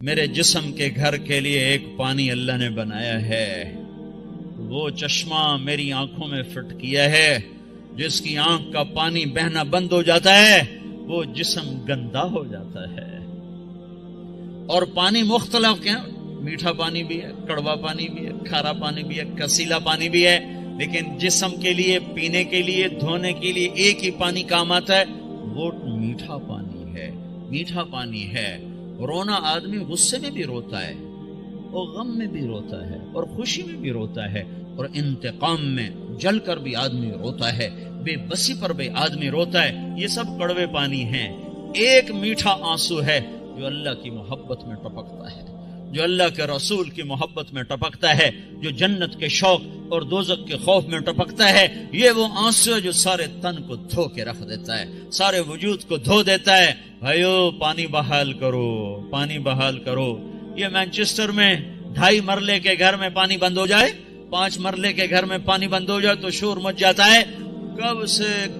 میرے جسم کے گھر کے لیے ایک پانی اللہ نے بنایا ہے، وہ چشمہ میری آنکھوں میں فٹ کیا ہے، جس کی آنکھ کا پانی بہنا بند ہو جاتا ہے وہ جسم گندا ہو جاتا ہے۔ اور پانی مختلف کیا، میٹھا پانی بھی ہے، کڑوا پانی بھی ہے، کھارا پانی بھی ہے، کسیلا پانی بھی ہے، لیکن جسم کے لیے، پینے کے لیے، دھونے کے لیے ایک ہی پانی کام آتا ہے، وہ میٹھا پانی ہے۔ میٹھا پانی ہے۔ رونا آدمی غصے میں بھی روتا ہے، اور غم میں بھی روتا ہے، اور خوشی میں بھی روتا ہے، اور انتقام میں جل کر بھی آدمی روتا ہے، بے بسی پر بھی آدمی روتا ہے۔ یہ سب کڑوے پانی ہیں۔ ایک میٹھا آنسو ہے جو اللہ کی محبت میں ٹپکتا ہے، جو اللہ کے رسول کی محبت میں ٹپکتا ہے، جو جنت کے شوق اور دوزخ کے خوف میں ٹپکتا ہے۔ یہ وہ آنسو ہے جو سارے تن کو دھو کے رکھ دیتا ہے، سارے وجود کو دھو دیتا ہے۔ بھائیو، پانی بحال کرو، پانی بحال کرو۔ یہ مانچسٹر میں 2.5 مرلے کے گھر میں پانی بند ہو جائے، 5 مرلے کے گھر میں پانی بند ہو جائے تو شور مچ جاتا ہے۔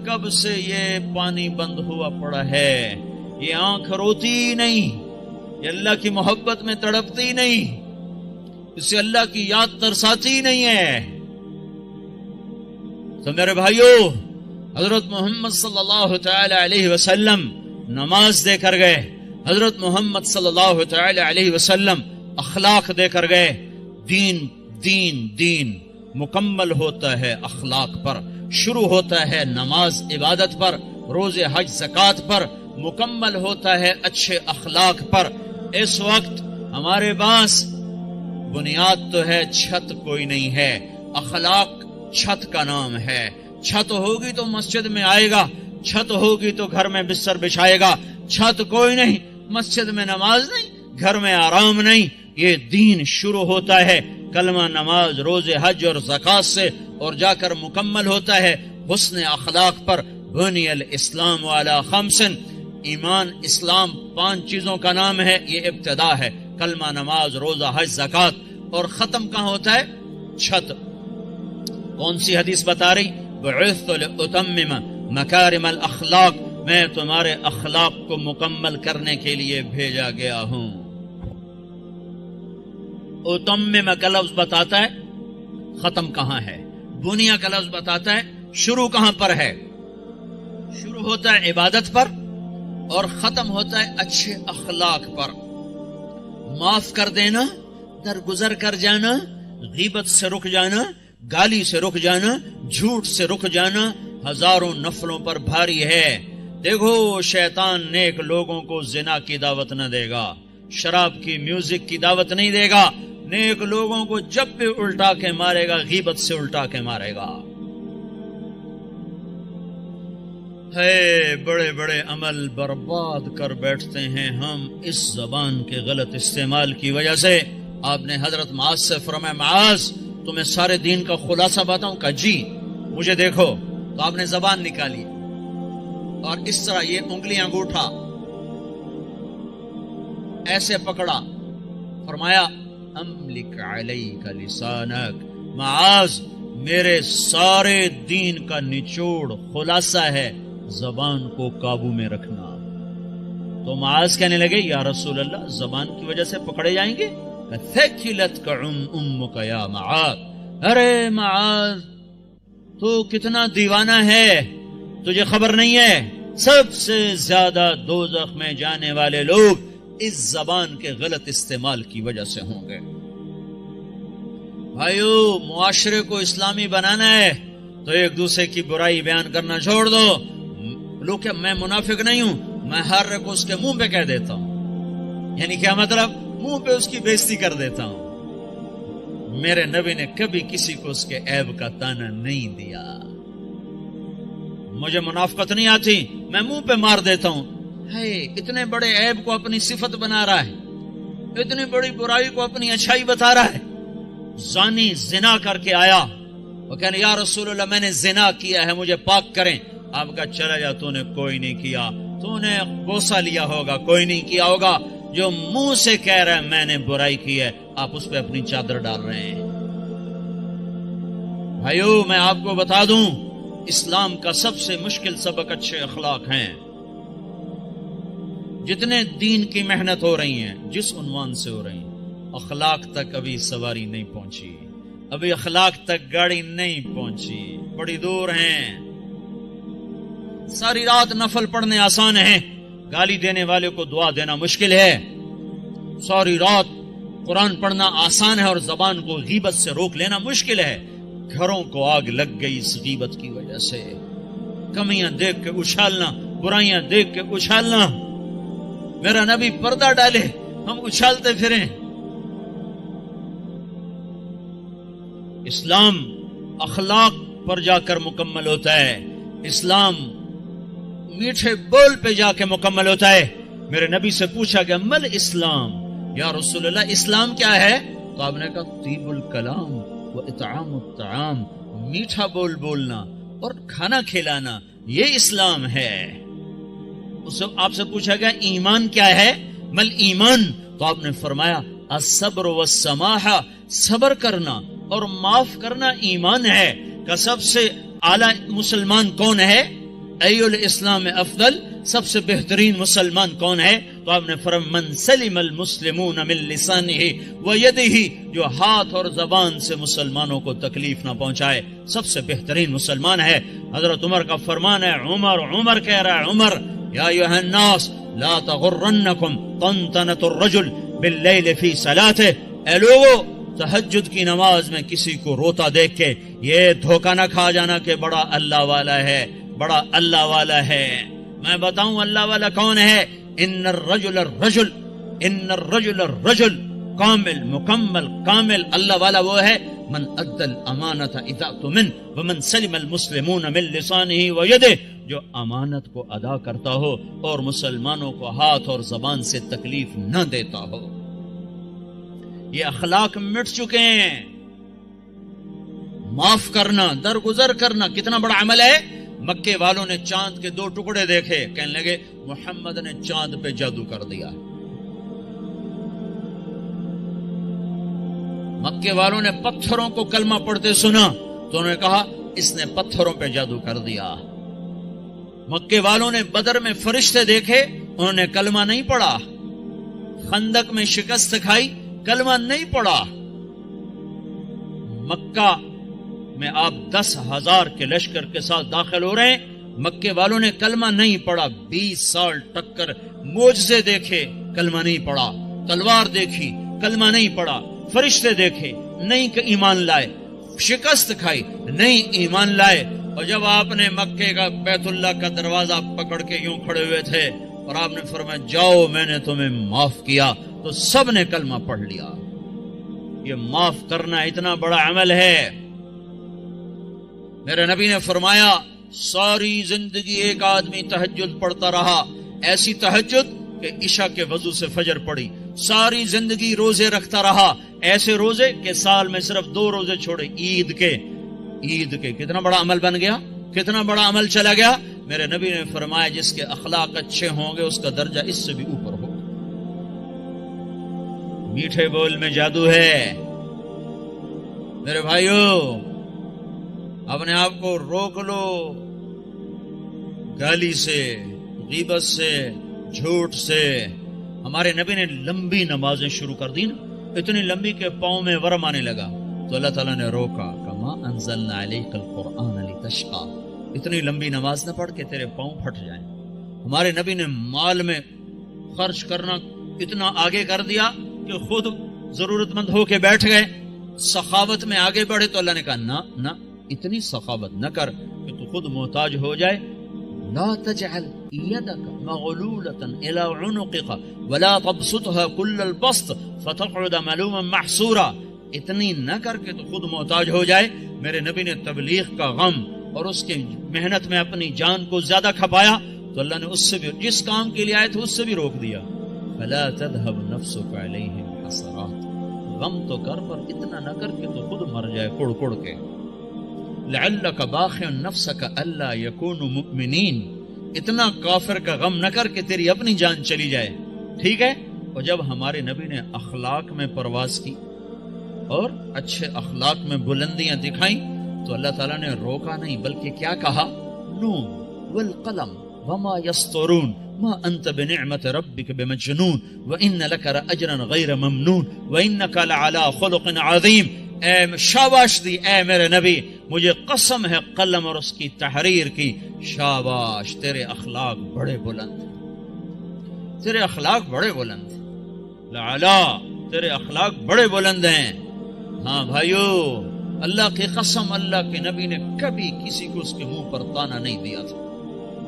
کب سے یہ پانی بند ہوا پڑا ہے؟ یہ آنکھ روتی نہیں، یہ اللہ کی محبت میں تڑپتی نہیں، اسے اللہ کی یاد ترساتی نہیں ہے۔ تو میرے بھائیو، حضرت محمد صلی اللہ تعالی علیہ وسلم نماز دے کر گئے، حضرت محمد صلی اللہ تعالی علیہ وسلم اخلاق دے کر گئے۔ دین مکمل ہوتا ہے اخلاق پر، شروع ہوتا ہے نماز عبادت پر، روزے حج زکوٰۃ پر، مکمل ہوتا ہے اچھے اخلاق پر۔ اس وقت ہمارے پاس بنیاد تو ہے، چھت کوئی نہیں ہے۔ اخلاق چھت کا نام ہے۔ چھت ہوگی تو مسجد میں آئے گا، چھت ہوگی تو گھر میں بستر بچھائے گا۔ چھت کوئی نہیں، مسجد میں نماز نہیں، گھر میں آرام نہیں۔ یہ دین شروع ہوتا ہے کلمہ، نماز، روزے حج اور زکوٰۃ سے، اور جا کر مکمل ہوتا ہے حسن اخلاق پر۔ بنی الاسلام علی 5، ایمان اسلام 5 چیزوں کا نام ہے۔ یہ ابتدا ہے، کلمہ، نماز، روزہ حج زکوٰۃ، اور ختم کہاں ہوتا ہے؟ چھت۔ کون سی حدیث بتا رہی؟ بعثت لأتمم مکارم الاخلاق، میں تمہارے اخلاق کو مکمل کرنے کے لیے بھیجا گیا ہوں۔ اتمم کا لفظ بتاتا ہے ختم کہاں ہے، بنیا کا لفظ بتاتا ہے شروع کہاں پر ہے۔ شروع ہوتا ہے عبادت پر اور ختم ہوتا ہے اچھے اخلاق پر۔ معاف کر دینا، درگزر کر جانا، غیبت سے رک جانا، گالی سے رک جانا، جھوٹ سے رک جانا ہزاروں نفلوں پر بھاری ہے۔ دیکھو، شیطان نیک لوگوں کو زنا کی دعوت نہ دے گا، شراب کی، میوزک کی دعوت نہیں دے گا۔ نیک لوگوں کو جب بھی الٹا کے مارے گا، غیبت سے الٹا کے مارے گا۔ ہے بڑے بڑے عمل برباد کر بیٹھتے ہیں ہم اس زبان کے غلط استعمال کی وجہ سے۔ آپ نے حضرت معاذ سے فرمایا، معاذ تمہیں سارے دین کا خلاصہ بتاؤں؟ کہا جی، مجھے دیکھو۔ تو آپ نے زبان نکالی اور اس طرح یہ انگلی انگوٹھا ایسے پکڑا، فرمایا املک علیک لسانک، معاذ میرے سارے دین کا نچوڑ خلاصہ ہے زبان کو قابو میں رکھنا۔ تو معاذ کہنے لگے، یا رسول اللہ، زبان کی وجہ سے پکڑے جائیں گے؟ ثقلتک امک یا معاذ، ارے معاذ تو کتنا دیوانہ ہے، تجھے خبر نہیں ہے سب سے زیادہ دوزخ میں جانے والے لوگ اس زبان کے غلط استعمال کی وجہ سے ہوں گے۔ بھائیو، معاشرے کو اسلامی بنانا ہے تو ایک دوسرے کی برائی بیان کرنا چھوڑ دو۔ لوگ کہ میں منافق نہیں ہوں، میں ہر ایک کو اس کے منہ پہ کہہ دیتا ہوں۔ یعنی کیا مطلب؟ منہ پہ اس کی بےزتی کر دیتا ہوں۔ میرے نبی نے کبھی کسی کو اس کے عیب کا تانا نہیں دیا۔ مجھے منافقت نہیں آتی، میں منہ پہ مار دیتا ہوں۔ ہے اتنے بڑے عیب کو اپنی صفت بنا رہا ہے، اتنی بڑی برائی کو اپنی اچھائی بتا رہا ہے۔ زانی زنا کر کے آیا، وہ کہنے، یا رسول اللہ میں نے زنا کیا ہے، مجھے پاک کریں۔ آپ کا چلا جا، تو نے کوئی نہیں کیا، تو نے بوسہ لیا ہوگا، کوئی نہیں کیا ہوگا۔ جو منہ سے کہہ رہا ہے میں نے برائی کی ہے، آپ اس پہ اپنی چادر ڈال رہے ہیں۔ بھائیو، میں آپ کو بتا دوں، اسلام کا سب سے مشکل سبق اچھے اخلاق ہیں۔ جتنے دین کی محنت ہو رہی ہیں جس عنوان سے ہو رہی ہیں، اخلاق تک ابھی سواری نہیں پہنچی، ابھی اخلاق تک گاڑی نہیں پہنچی، بڑی دور ہیں۔ ساری رات نفل پڑھنے آسان ہے، گالی دینے والے کو دعا دینا مشکل ہے۔ ساری رات قرآن پڑھنا آسان ہے اور زبان کو غیبت سے روک لینا مشکل ہے۔ گھروں کو آگ لگ گئی اس غیبت کی وجہ سے، کمیاں دیکھ کے اچھالنا، برائیاں دیکھ کے اچھالنا۔ میرا نبی پردہ ڈالے، ہم اچھالتے پھریں۔ اسلام اخلاق پر جا کر مکمل ہوتا ہے، اسلام میٹھے بول پہ جا کے مکمل ہوتا ہے۔ میرے نبی سے پوچھا گیا مل اسلام، یا رسول اللہ اسلام کیا ہے؟ تو آپ نے کہا طیب الکلام و اطعام الطعام، میٹھا بول بولنا اور کھانا کھلانا، یہ اسلام ہے۔ آپ سے پوچھا گیا ایمان کیا ہے؟ مل ایمان، تو آپ نے فرمایا الصبر والسماحہ، صبر کرنا اور معاف کرنا ایمان ہے۔ کہ سب سے اعلیٰ مسلمان کون ہے؟ ای الاسلام افضل، سب سے بہترین مسلمان کون ہے؟ تو آپ نے فرمایا من سلم المسلمون من لسانہ ویدہ، جو ہاتھ اور زبان سے مسلمانوں کو تکلیف نہ پہنچائے، سب سے بہترین مسلمان ہے۔ حضرت عمر کا فرمان ہے، عمر کہہ رہا ہے، عمر یا ایھا الناس لا تغرنکم طنطنۃ الرجل باللیل فی صلاته، اے لوگو تہجد کی نماز میں کسی کو روتا دیکھ کے یہ دھوکہ نہ کھا جانا کہ بڑا اللہ والا ہے، بڑا اللہ والا ہے۔ میں بتاؤں اللہ والا کون ہے؟ ان الرجل الرجل کامل، مکمل، کامل اللہ والا وہ ہے من ادى الامانۃ اذا اؤتمن ومن سلم المسلمون من لسانہ ویدہ، جو امانت کو ادا کرتا ہو اور مسلمانوں کو ہاتھ اور زبان سے تکلیف نہ دیتا ہو۔ یہ اخلاق مٹ چکے ہیں۔ معاف کرنا، درگزر کرنا کتنا بڑا عمل ہے۔ مکے والوں نے چاند کے 2 ٹکڑے دیکھے، کہنے لگے محمد نے چاند پہ جادو کر دیا۔ مکے والوں نے پتھروں کو کلمہ پڑھتے سنا تو انہوں نے کہا اس نے پتھروں پہ جادو کر دیا۔ مکے والوں نے بدر میں فرشتے دیکھے، انہوں نے کلمہ نہیں پڑھا۔ خندق میں شکست کھائی، کلمہ نہیں پڑھا۔ مکہ میں آپ 10,000 کے لشکر کے ساتھ داخل ہو رہے ہیں، مکے والوں نے کلمہ نہیں پڑھا۔ 20 سال ٹکر، معجزے دیکھے، کلمہ نہیں پڑھا۔ تلوار دیکھی، کلمہ نہیں پڑھا۔ فرشتے دیکھے، نہیں کہ ایمان لائے۔ شکست کھائی، نہیں ایمان لائے۔ اور جب آپ نے مکے کا بیت اللہ کا دروازہ پکڑ کے یوں کھڑے ہوئے تھے اور آپ نے فرمایا جاؤ میں نے تمہیں معاف کیا، تو سب نے کلمہ پڑھ لیا۔ یہ معاف کرنا اتنا بڑا عمل ہے۔ میرے نبی نے فرمایا ساری زندگی ایک آدمی تہجد پڑھتا رہا، ایسی تہجد کہ عشاء کے وضو سے فجر پڑی۔ ساری زندگی روزے رکھتا رہا، ایسے روزے کہ سال میں صرف 2 روزے چھوڑے، عید کے۔ کتنا بڑا عمل بن گیا، کتنا بڑا عمل چلا گیا۔ میرے نبی نے فرمایا جس کے اخلاق اچھے ہوں گے اس کا درجہ اس سے بھی اوپر ہوگا۔ میٹھے بول میں جادو ہے میرے بھائیوں، اپنے آپ کو روک لو گالی سے، غیبت سے، جھوٹ سے۔ ہمارے نبی نے لمبی نمازیں شروع کر دی نا، اتنی لمبی کہ پاؤں میں ورم آنے لگا، تو اللہ تعالیٰ نے روکا، کما انزلنا علیک القرآن لتشقی، اتنی لمبی نماز نہ پڑھ کے تیرے پاؤں پھٹ جائیں۔ ہمارے نبی نے مال میں خرچ کرنا اتنا آگے کر دیا کہ خود ضرورت مند ہو کے بیٹھ گئے، سخاوت میں آگے بڑھے تو اللہ نے کہا نہ اتنی سخاوت نہ کر کہ تو خود محتاج ہو جائے۔ لا تجعل يدك مغلولة الى عنقك ولا تبسطها كل البسط فتقعد ملوما محسورا، اتنی نہ کر کے تو خود محتاج ہو جائے۔ میرے نبی نے تبلیغ کا غم اور اس کی محنت میں اپنی جان کو زیادہ کھپایا تو اللہ نے اس سے بھی، جس کام کے لیے آئے تھے اس سے بھی روک دیا۔ فلا تذهب نفسك عليهم حسرات، غم تو کر پر اتنا نہ کر کے تو خود مر جائے کڑ کڑ کے۔ لعلك باخع نفسك الا يكونوا مؤمنين، اتنا کافر کا غم نہ کر کے تیری اپنی جان چلی جائے، ٹھیک ہے۔ اور جب ہمارے نبی نے اخلاق میں پرواز کی اور اچھے اخلاق میں بلندیاں دکھائیں تو اللہ تعالیٰ نے روکا نہیں، بلکہ کیا کہا، نون والقلم وما یسطرون، ما انت بنعمت ربک بمجنون وان لک لاجرا غیر ممنون وانک لعلی خلق عظیم. اے شاباش دی اے میرے نبی، مجھے قسم ہے قلم اور اس کی تحریر کی، شاباش تیرے اخلاق بڑے بلند، تیرے اخلاق بڑے بلند، لعلا تیرے اخلاق بڑے بلند ہیں. ہاں بھائیو، اللہ کی قسم، اللہ کے نبی نے کبھی کسی کو اس کے منہ پر تانا نہیں دیا تھا،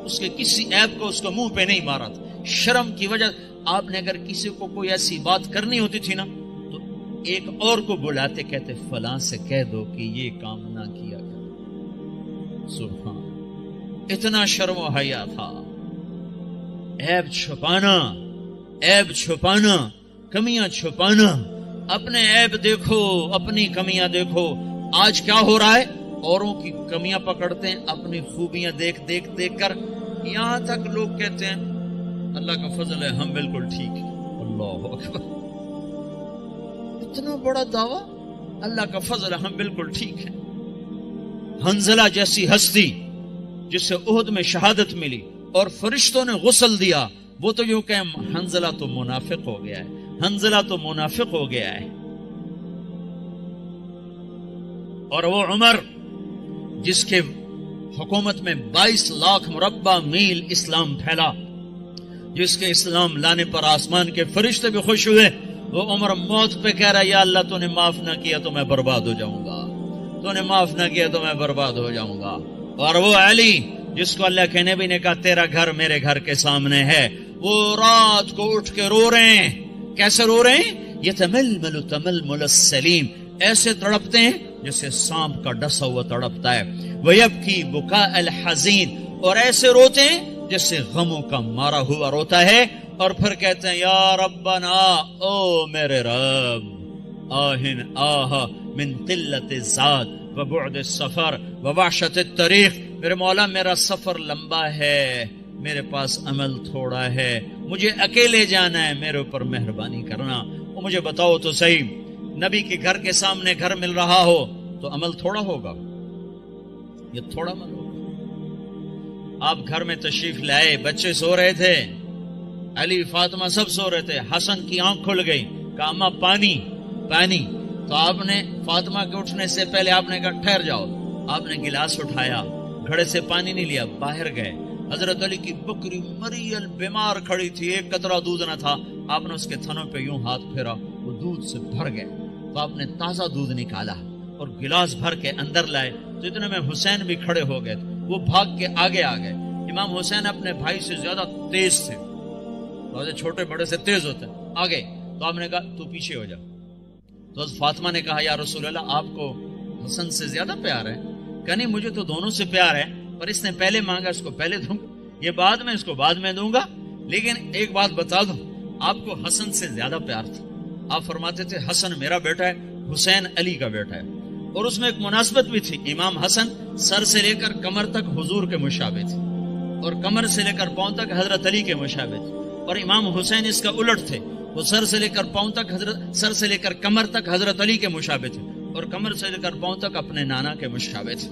اس کے کسی عیب کو اس کو منہ پہ نہیں مارا تھا. شرم کی وجہ آپ نے اگر کسی کو کوئی ایسی بات کرنی ہوتی تھی نا تو ایک اور کو بلاتے، کہتے فلاں سے کہہ دو کہ یہ کام نہ کیا کر. سبحان، اتنا شرم و حیا تھا. عیب چھپانا، عیب چھپانا، کمیاں چھپانا. اپنے عیب دیکھو، اپنی کمیاں دیکھو. آج کیا ہو رہا ہے؟ اوروں کی کمیاں پکڑتے ہیں، اپنی خوبیاں دیکھ کر یہاں تک لوگ کہتے ہیں اللہ کا فضل ہے ہم بالکل ٹھیک ہیں. اللہ اکبر، اتنا بڑا دعویٰ، اللہ کا فضل ہے ہم بالکل ٹھیک ہیں. حنظلہ جیسی ہستی جسے احد میں شہادت ملی اور فرشتوں نے غسل دیا، وہ تو یوں کہ حنظلہ تو منافق ہو گیا ہے، حنظلہ تو منافق ہو گیا ہے. اور وہ عمر جس کے حکومت میں 22 لاکھ مربع میل اسلام پھیلا، جس کے اسلام لانے پر آسمان کے فرشتے بھی خوش ہوئے، وہ عمر موت پہ کہہ رہا یا اللہ تو نے معاف نہ کیا تو میں برباد ہو جاؤں گا، تو نے معاف نہ کیا تو میں برباد ہو جاؤں گا. اور وہ علی جس کو اللہ کے نبی نے کہا تیرا گھر میرے گھر کے سامنے ہے، وہ رات کو اٹھ کے رو رہے ہیں. کیسے رو رہے ہیں؟ یتململ تململ السلیم، ایسے تڑپتے ہیں جیسے سانپ کا ڈسا ہوا تڑپتا ہے. ویبکی بکاء الحزین، اور ایسے روتے ہیں جیسے غموں کا مارا ہوا روتا ہے. اور پھر کہتے ہیں یا ربنا، او میرے رب، آہن آہ من قلت الزاد وبعد السفر ووحشت الطریق، میرے مولا میرا سفر لمبا ہے، میرے پاس عمل تھوڑا ہے، مجھے اکیلے جانا ہے، میرے اوپر مہربانی کرنا. وہ مجھے بتاؤ تو صحیح، نبی کے گھر کے سامنے گھر مل رہا ہو تو عمل تھوڑا ہوگا، یہ تھوڑا عمل ہوگا. آپ گھر میں تشریف لائے، بچے سو رہے تھے، علی فاطمہ سب سو رہے تھے. حسن کی آنکھ کھل گئی، کہا اماں پانی پانی. تو آپ نے فاطمہ کے اٹھنے سے پہلے آپ نے کہا ٹھہر جاؤ. آپ نے گلاس اٹھایا، گھڑے سے پانی نہیں لیا، باہر گئے. حضرت علی کی بکری مریل بیمار کھڑی تھی، ایک قطرہ دودھ نہ تھا. آپ نے اس کے تھنوں پہ یوں ہاتھ پھیرا، وہ دودھ سے بھر گئے. تو آپ نے تازہ دودھ نکالا اور گلاس بھر کے اندر لائے. تو اتنے میں حسین بھی کھڑے ہو گئے، وہ بھاگ کے آگے آ گئے. امام حسین اپنے بھائی سے زیادہ تیز تھے، چھوٹے بڑے سے تیز ہوتے ہیں. آگے تو آپ نے کہا تو پیچھے ہو جا. تو فاطمہ نے کہا یا رسول اللہ آپ کو حسن سے زیادہ پیار ہے؟ کہ نہیں مجھے تو دونوں سے پیار ہے، پر اس نے پہلے مانگا، اس کو پہلے دوں گا، یہ بعد میں، اس کو بعد میں دوں گا. لیکن ایک بات بتا دوں، آپ کو حسن سے زیادہ پیار تھا. آپ فرماتے تھے حسن میرا بیٹا ہے، حسین علی کا بیٹا ہے. اور اس میں ایک مناسبت بھی تھی، امام حسن سر سے لے کر کمر تک حضور کے مشابہ تھے، اور کمر سے لے کر پاؤں تک حضرت علی کے مشابہ تھے. اور امام حسین اس کا الٹ تھے، وہ سر سے لے کر پاؤں تک سر سے لے کر کمر تک حضرت علی کے مشابہ تھے، اور کمر سے لے کر پاؤں تک اپنے نانا کے مشابہ تھے.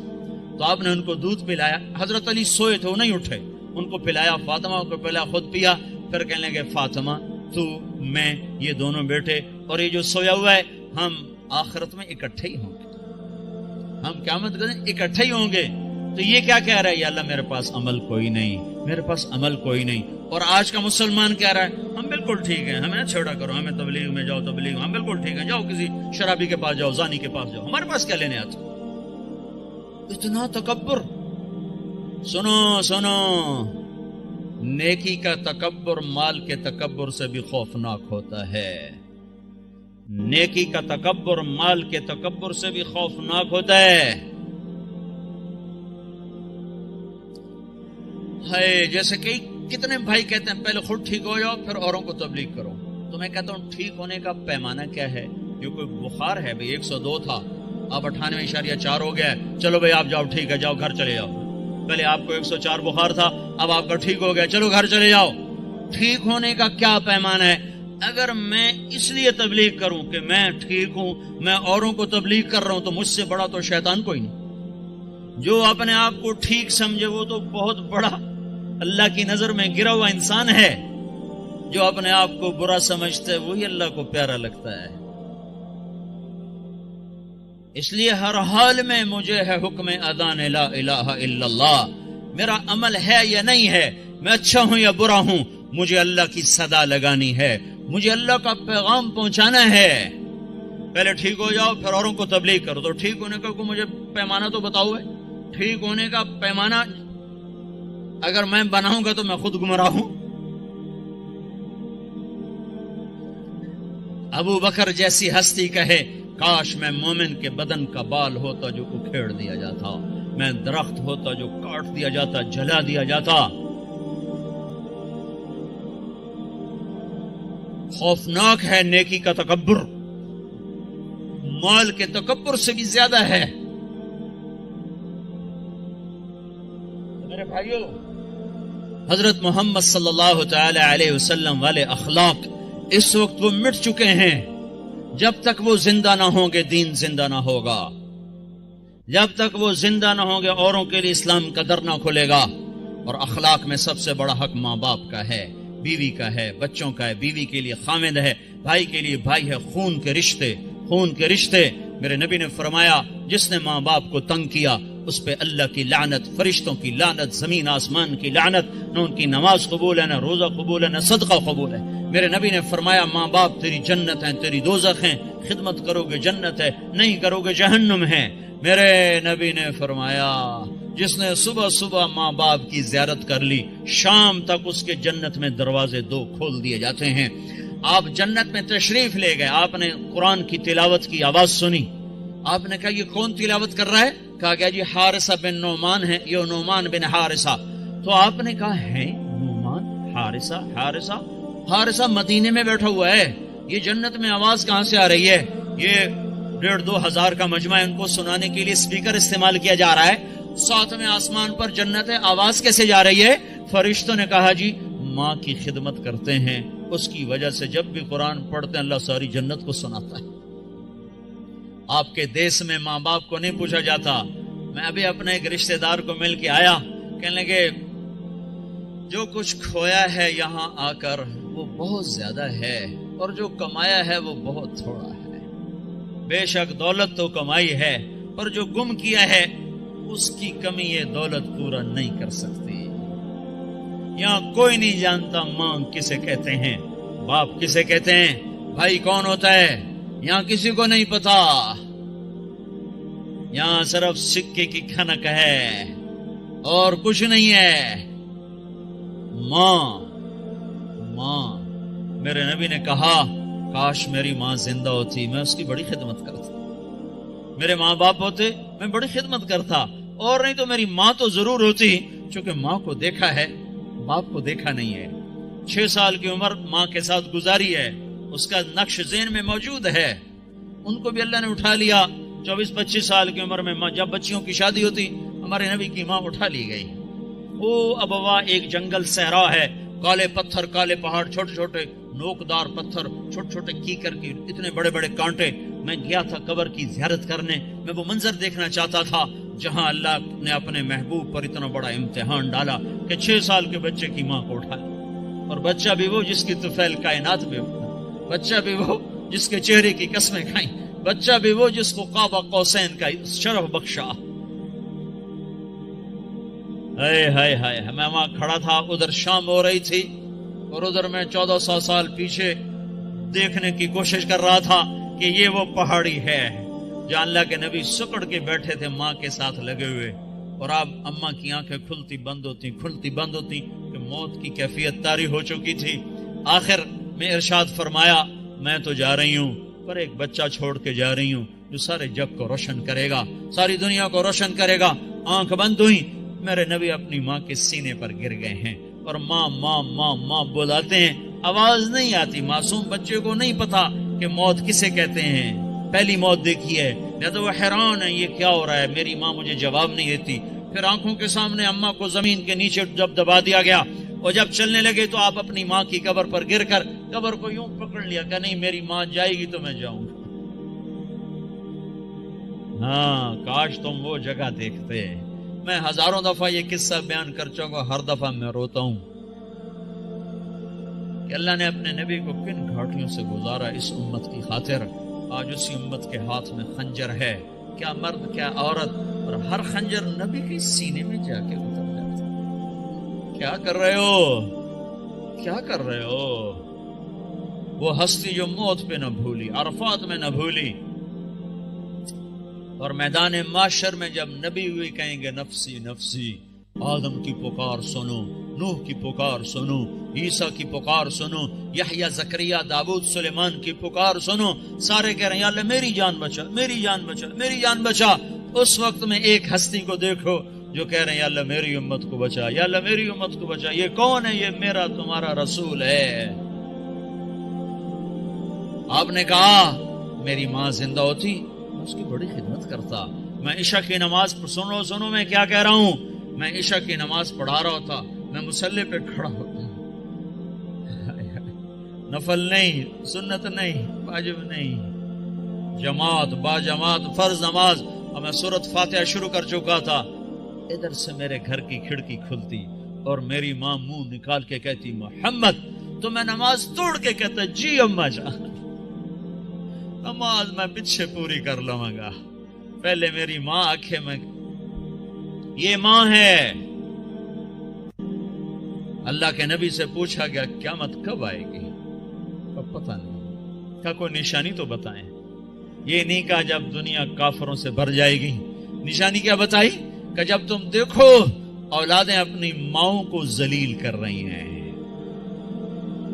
تو آپ نے ان کو دودھ پلایا. حضرت علی سوئے تھے، وہ نہیں اٹھے، ان کو پلایا، فاطمہ کو پلایا، خود پیا. پھر کہنے لگے فاطمہ تو میں یہ دونوں بیٹے اور یہ جو سویا ہوا ہے، ہم آخرت میں اکٹھے ہی ہوں گے، ہم قیامت کے دن اکٹھے ہی ہوں گے. تو یہ کیا کہہ رہا ہے؟ یا اللہ میرے پاس عمل کوئی نہیں، میرے پاس عمل کوئی نہیں. اور آج کا مسلمان کہہ رہا ہے ہم بالکل ٹھیک ہیں، ہمیں نہ چھوڑا کرو، ہمیں تبلیغ میں جاؤ، تبلیغ ہم بالکل ٹھیک ہیں، جاؤ کسی شرابی کے پاس جاؤ، زانی کے پاس جاؤ، ہمارے پاس کیا لینے آتے. اتنا تکبر. سنو سنو، نیکی کا تکبر مال کے تکبر سے بھی خوفناک ہوتا ہے. نیکی کا تکبر مال کے تکبر سے بھی خوفناک ہوتا ہے. جیسے کہ کتنے بھائی کہتے ہیں پہلے خود ٹھیک ہو جاؤ پھر اوروں کو تبلیغ کرو. تو میں کہتا ہوں ٹھیک ہونے کا پیمانہ کیا ہے؟ یہ کوئی بخار ہے بھئی، 102 تھا، اب 98.4 ہو گیا ہے، چلو بھئی آپ جاؤ، ٹھیک ہے، جاؤ گھر چلے جاؤ. پہلے آپ کو 104 بخار تھا، اب آپ کا ٹھیک ہو گیا، چلو گھر چلے جاؤ. ٹھیک ہونے کا کیا پیمانہ ہے؟ اگر میں اس لیے تبلیغ کروں کہ میں ٹھیک ہوں، میں اوروں کو تبلیغ کر رہا ہوں، تو مجھ سے بڑا تو شیطان کوئی نہیں. جو اپنے آپ کو ٹھیک سمجھے وہ تو بہت بڑا اللہ کی نظر میں گرا ہوا انسان ہے. جو اپنے آپ کو برا سمجھتا ہے وہی اللہ کو پیارا لگتا ہے. اس لیے ہر حال میں مجھے ہے حکم اذان لا الہ الا اللہ. میرا عمل ہے یا نہیں ہے، میں اچھا ہوں یا برا ہوں، مجھے اللہ کی صدا لگانی ہے، مجھے اللہ کا پیغام پہنچانا ہے. پہلے ٹھیک ہو جاؤ پھر اوروں کو تبلیغ کرو. تو ٹھیک ہونے کا مجھے پیمانہ تو بتاؤ ہے. ٹھیک ہونے کا پیمانہ اگر میں بناؤں گا تو میں خود گمراہ ہوں. ابو بکر جیسی ہستی کہے کاش میں مومن کے بدن کا بال ہوتا جو اکھیڑ دیا جاتا، میں درخت ہوتا جو کاٹ دیا جاتا، جلا دیا جاتا. خوفناک ہے نیکی کا تکبر، مال کے تکبر سے بھی زیادہ ہے. میرے بھائیو، حضرت محمد صلی اللہ تعالی علیہ وسلم والے اخلاق اس وقت وہ مٹ چکے ہیں. جب تک وہ زندہ نہ ہوں گے دین زندہ نہ ہوگا. جب تک وہ زندہ نہ ہوں گے اوروں کے لیے اسلام کا در نہ کھلے گا. اور اخلاق میں سب سے بڑا حق ماں باپ کا ہے، بیوی کا ہے، بچوں کا ہے. بیوی کے لیے خامد ہے، بھائی کے لیے بھائی ہے. خون کے رشتے، خون کے رشتے. میرے نبی نے فرمایا جس نے ماں باپ کو تنگ کیا اس پہ اللہ کی لعنت، فرشتوں کی لعنت، زمین آسمان کی لعنت. نہ ان کی نماز قبول ہے، نہ روزہ قبول ہے، نہ صدقہ قبول ہے. میرے نبی نے فرمایا ماں باپ تیری جنت ہیں، تیری دوزخ ہیں. خدمت کرو گے جنت ہے، نہیں کرو گے جہنم ہے. میرے نبی نے فرمایا جس نے صبح صبح ماں باپ کی زیارت کر لی شام تک اس کے جنت میں دروازے دو کھول دیے جاتے ہیں. آپ جنت میں تشریف لے گئے، آپ نے قرآن کی تلاوت کی آواز سنی. آپ نے کہا یہ کون تلاوت کر رہا ہے؟ کہا گیا جی حارثہ بن نعمان ہے، یہ نعمان بن حارثہ. تو آپ نے کہا ہے نعمان حارثہ؟ حارثہ مدینے میں بیٹھا ہوا ہے، یہ جنت میں آواز کہاں سے آ رہی ہے؟ یہ 1,500-2,000 کا مجمع، ان کو سنانے کے لیے اسپیکر استعمال کیا جا رہا ہے. 7ویں آسمان پر جنت ہے، آواز کیسے جا رہی ہے؟ فرشتوں نے کہا جی ماں کی خدمت کرتے ہیں، اس کی وجہ سے جب بھی قرآن پڑھتے ہیں اللہ ساری جنت کو سناتا ہے. آپ کے دیس میں ماں باپ کو نہیں پوچھا جاتا. میں ابھی اپنے ایک رشتہ دار کو مل کے آیا، کہنے لگے جو کچھ کھویا ہے یہاں آ کر وہ بہت زیادہ ہے اور جو کمایا ہے وہ بہت تھوڑا ہے. بے شک دولت تو کمائی ہے پر جو گم کیا ہے اس کی کمی یہ دولت پورا نہیں کر سکتی. یہاں کوئی نہیں جانتا ماں کسے کہتے ہیں، باپ کسے کہتے ہیں، بھائی کون ہوتا ہے، یہاں کسی کو نہیں پتا. یہاں صرف سکے کی کھنک ہے اور کچھ نہیں ہے. ماں میرے نبی نے کہا کاش میری ماں زندہ ہوتی میں اس کی بڑی خدمت کرتا. میرے ماں باپ ہوتے میں بڑی خدمت کرتا، اور نہیں تو میری ماں تو ضرور ہوتی، چونکہ ماں کو دیکھا ہے باپ کو دیکھا نہیں ہے. 6 سال کی عمر ماں کے ساتھ گزاری ہے، اس کا نقش ذہن میں موجود ہے. ان کو بھی اللہ نے اٹھا لیا. 24-25 سال کی عمر میں جب بچیوں کی شادی ہوتی ہمارے نبی کی ماں اٹھا لی گئی. وہ ابوا ایک جنگل صحرا ہے، کالے پتھر، کالے پہاڑ، چھوٹے چھوٹے نوکدار پتھر، چھوٹے چھوٹے کیکر کی اتنے بڑے بڑے کانٹے. میں گیا تھا قبر کی زیارت کرنے، میں وہ منظر دیکھنا چاہتا تھا جہاں اللہ نے اپنے محبوب پر اتنا بڑا امتحان ڈالا کہ 6 سال کے بچے کی ماں کو اٹھایا. اور بچہ بھی وہ جس کی طفیل کائنات میں اٹھا، بچہ بھی وہ جس کے چہرے کی قسمیں کھائیں، بچہ بھی وہ جس کو قاب قوسین کا شرف بخشا. ہائے میں وہاں کھڑا تھا، ادھر شام ہو رہی تھی اور ادھر میں 1400 سال پیچھے دیکھنے کی کوشش کر رہا تھا کہ یہ وہ پہاڑی ہے جہاں اللہ کے نبی سکڑ کے بیٹھے تھے ماں کے ساتھ لگے ہوئے. اور اب اماں کی آنکھیں کھلتی بند ہوتی کہ موت کی کیفیت طاری ہو چکی تھی. آخر میں ارشاد فرمایا میں تو جا رہی ہوں پر ایک بچہ چھوڑ کے جا رہی ہوں جو سارے جگ کو روشن کرے گا، ساری دنیا کو روشن کرے گا. آنکھ بند ہوئی، میرے نبی اپنی ماں کے سینے پر گر گئے ہیں اور ماں ماں ماں ماں بلاتے ہیں، آواز نہیں آتی. معصوم بچے کو نہیں پتا کہ موت کسے کہتے ہیں، پہلی موت دیکھی ہے. یا تو وہ حیران ہے یہ کیا ہو رہا ہے، میری ماں مجھے جواب نہیں دیتی. پھر آنکھوں کے سامنے اماں کو زمین کے نیچے جب دبا دیا گیا اور جب چلنے لگے تو آپ اپنی ماں کی قبر پر گر کر قبر کو یوں پکڑ لیا کہ نہیں میری ماں جائے گی تو میں جاؤں گا. ہاں کاش تم وہ جگہ دیکھتے میں ہزاروں دفعہ یہ قصہ بیان کر چکا، ہر دفعہ میں روتا ہوں کہ اللہ نے اپنے نبی کو کن گھاٹیوں سے گزارا اس امت کی خاطر۔ آج اسی امت کے ہاتھ میں خنجر ہے، کیا مرد کیا عورت، اور ہر خنجر نبی کے سینے میں جا کے اتر جاتا۔ کیا کر رہے ہو، کیا کر رہے ہو؟ وہ ہستی جو موت پہ نہ بھولی، عرفات میں نہ بھولی، اور میدان معاشر میں جب نبی ہوئی کہیں گے نفسی نفسی، آدم کی پکار سنو، نوح کی پکار سنو، عیسیٰ کی پکار سنو، یحییٰ زکریا داؤد سلیمان کی پکار سنو، سارے کہہ رہے ہیں یا اللہ میری جان بچا، میری جان بچا، میری جان بچا۔ اس وقت میں ایک ہستی کو دیکھو جو کہہ رہے ہیں یا اللہ میری امت کو بچا، یا اللہ میری امت کو بچا۔ یہ کون ہے؟ یہ میرا تمہارا رسول ہے۔ آپ نے کہا میری ماں زندہ ہوتی میں اس کی بڑی خدمت کرتا۔ میں عشاء کی نماز سنو میں کیا کہہ رہا ہوں، میں عشاء کی نماز پڑھا رہا ہوتا، میں مصلی پہ کھڑا ہوتا، نفل نہیں، سنت نہیں، واجب نہیں، جماعت با جماعت فرض نماز، اور میں سورۃ فاتحہ شروع کر چکا تھا۔ ادھر سے میرے گھر کی کھڑکی کھلتی اور میری ماں منہ نکال کے کہتی محمد، تو میں نماز توڑ کے کہتا جی اماں جان، نماز میں پیچھے پوری کر لوں گا، پہلے میری ماں آنکھیں میں۔ یہ ماں ہے۔ اللہ کے نبی سے پوچھا گیا قیامت کب آئے گی؟ پتہ نہیں، کیا کوئی نشانی تو بتائیں۔ یہ نہیں کہا جب دنیا کافروں سے بھر جائے گی، نشانی کیا بتائی کہ جب تم دیکھو اولادیں اپنی ماؤں کو ذلیل کر رہی ہیں،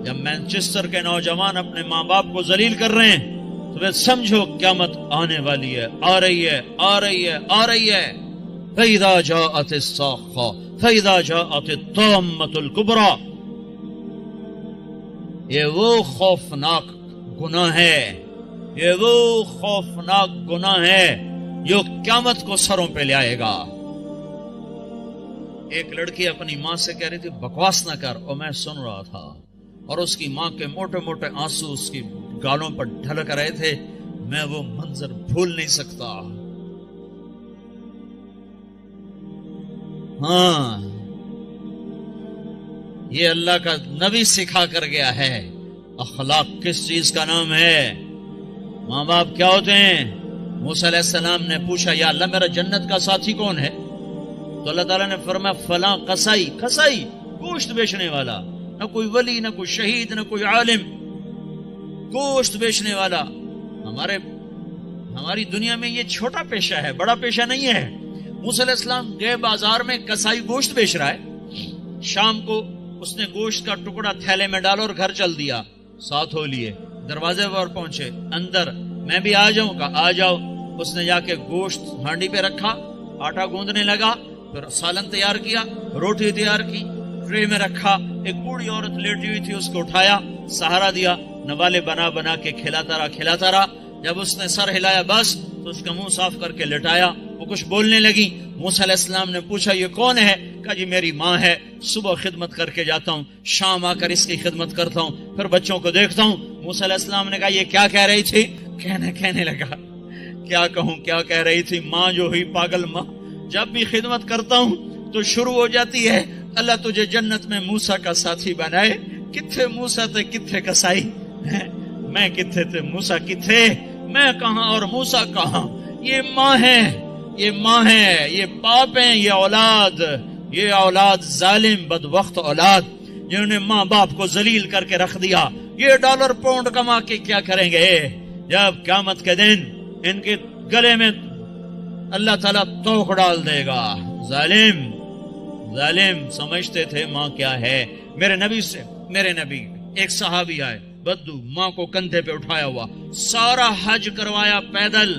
جب مانچسٹر کے نوجوان اپنے ماں باپ کو ذلیل کر رہے ہیں تو پھر سمجھو قیامت آنے والی ہے، آ رہی ہے، آ رہی ہے، آ رہی ہے۔ فَإِذَا جَاءَتِ الصَّاخَّةُ فَإِذَا جَاءَتِ الطَّامَّةُ الْكُبْرَى۔ یہ وہ خوفناک گناہ ہے، یہ وہ خوفناک گناہ ہے جو قیامت کو سروں پہ لے آئے گا۔ ایک لڑکی اپنی ماں سے کہہ رہی تھی بکواس نہ کر، اور میں سن رہا تھا، اور اس کی ماں کے موٹے موٹے آنسو اس کی گالوں پر ڈھلک رہے تھے۔ میں وہ منظر بھول نہیں سکتا۔ ہاں، یہ اللہ کا نبی سکھا کر گیا ہے۔ اخلاق کس چیز کا نام ہے؟ ماں باپ کیا ہوتے ہیں؟ موسیٰ علیہ السلام نے پوچھا یا اللہ میرا جنت کا ساتھی کون ہے؟ تو اللہ تعالیٰ نے فرمایا فلاں قصائی، قصائی گوشت بیچنے والا، نہ کوئی ولی، نہ کوئی شہید، نہ کوئی عالم، گوشت بیچنے والا۔ ہماری دنیا میں یہ چھوٹا پیشہ ہے، بڑا پیشہ نہیں ہے۔ موسیٰ علیہ السلام گئے بازار میں، قصائی گوشت بیچ رہا ہے۔ شام کو اس نے گوشت کا ٹکڑا تھیلے میں ڈالا اور گھر چل دیا، ساتھ ہو لیے، دروازے پر پہنچے، اندر میں بھی آ جاؤں کا آ جاؤ۔ اس نے جا کے گوشت ہانڈی پہ رکھا، آٹا گوندنے لگا، پھر سالن تیار کیا، روٹی تیار کی، ٹرے میں رکھا۔ ایک بوڑھی عورت لیٹی ہوئی تھی، اس کو اٹھایا، سہارا دیا، نوالے بنا بنا کے کھلاتا رہا۔ جب اس نے سر ہلایا بس، تو اس کا منہ صاف کر کے لٹایا، وہ کچھ بولنے لگی۔ موسیٰ علیہ السلام نے پوچھا یہ کون ہے؟ کہا جی میری ماں ہے، صبح خدمت کر کے جاتا ہوں، شام آ کر اس کی خدمت کرتا ہوں، پھر بچوں کو دیکھتا ہوں۔ موسیٰ علیہ السلام نے کہا یہ کیا کہہ رہی تھی؟ کہنے لگا کیا کہوں، کیا کہہ رہی تھی؟ ماں جو ہوئی پاگل ماں، جب بھی خدمت کرتا ہوں تو شروع ہو جاتی ہے اللہ تجھے جنت میں موسیٰ کا ساتھی بنائے۔ کتھے موسیٰ تھے کتھے قصائی، میں کتھے تھے موسیٰ کتھے، میں کہاں اور موسیٰ کہاں۔ یہ ماں ہے، یہ ماں ہے، یہ باپ ہیں، یہ اولاد ظالم بدبخت اولاد جنہوں نے ماں باپ کو ذلیل کر کے رکھ دیا۔ یہ ڈالر پاؤنڈ کما کے کیا کریں گے جب قیامت کے دن ان کے گلے میں اللہ تعالیٰ توق ڈال دے گا۔ ظالم سمجھتے تھے ماں کیا ہے۔ میرے نبی ایک صحابی آئے، بدو، ماں کو کندھے پہ اٹھایا ہوا، سارا حج کروایا پیدل،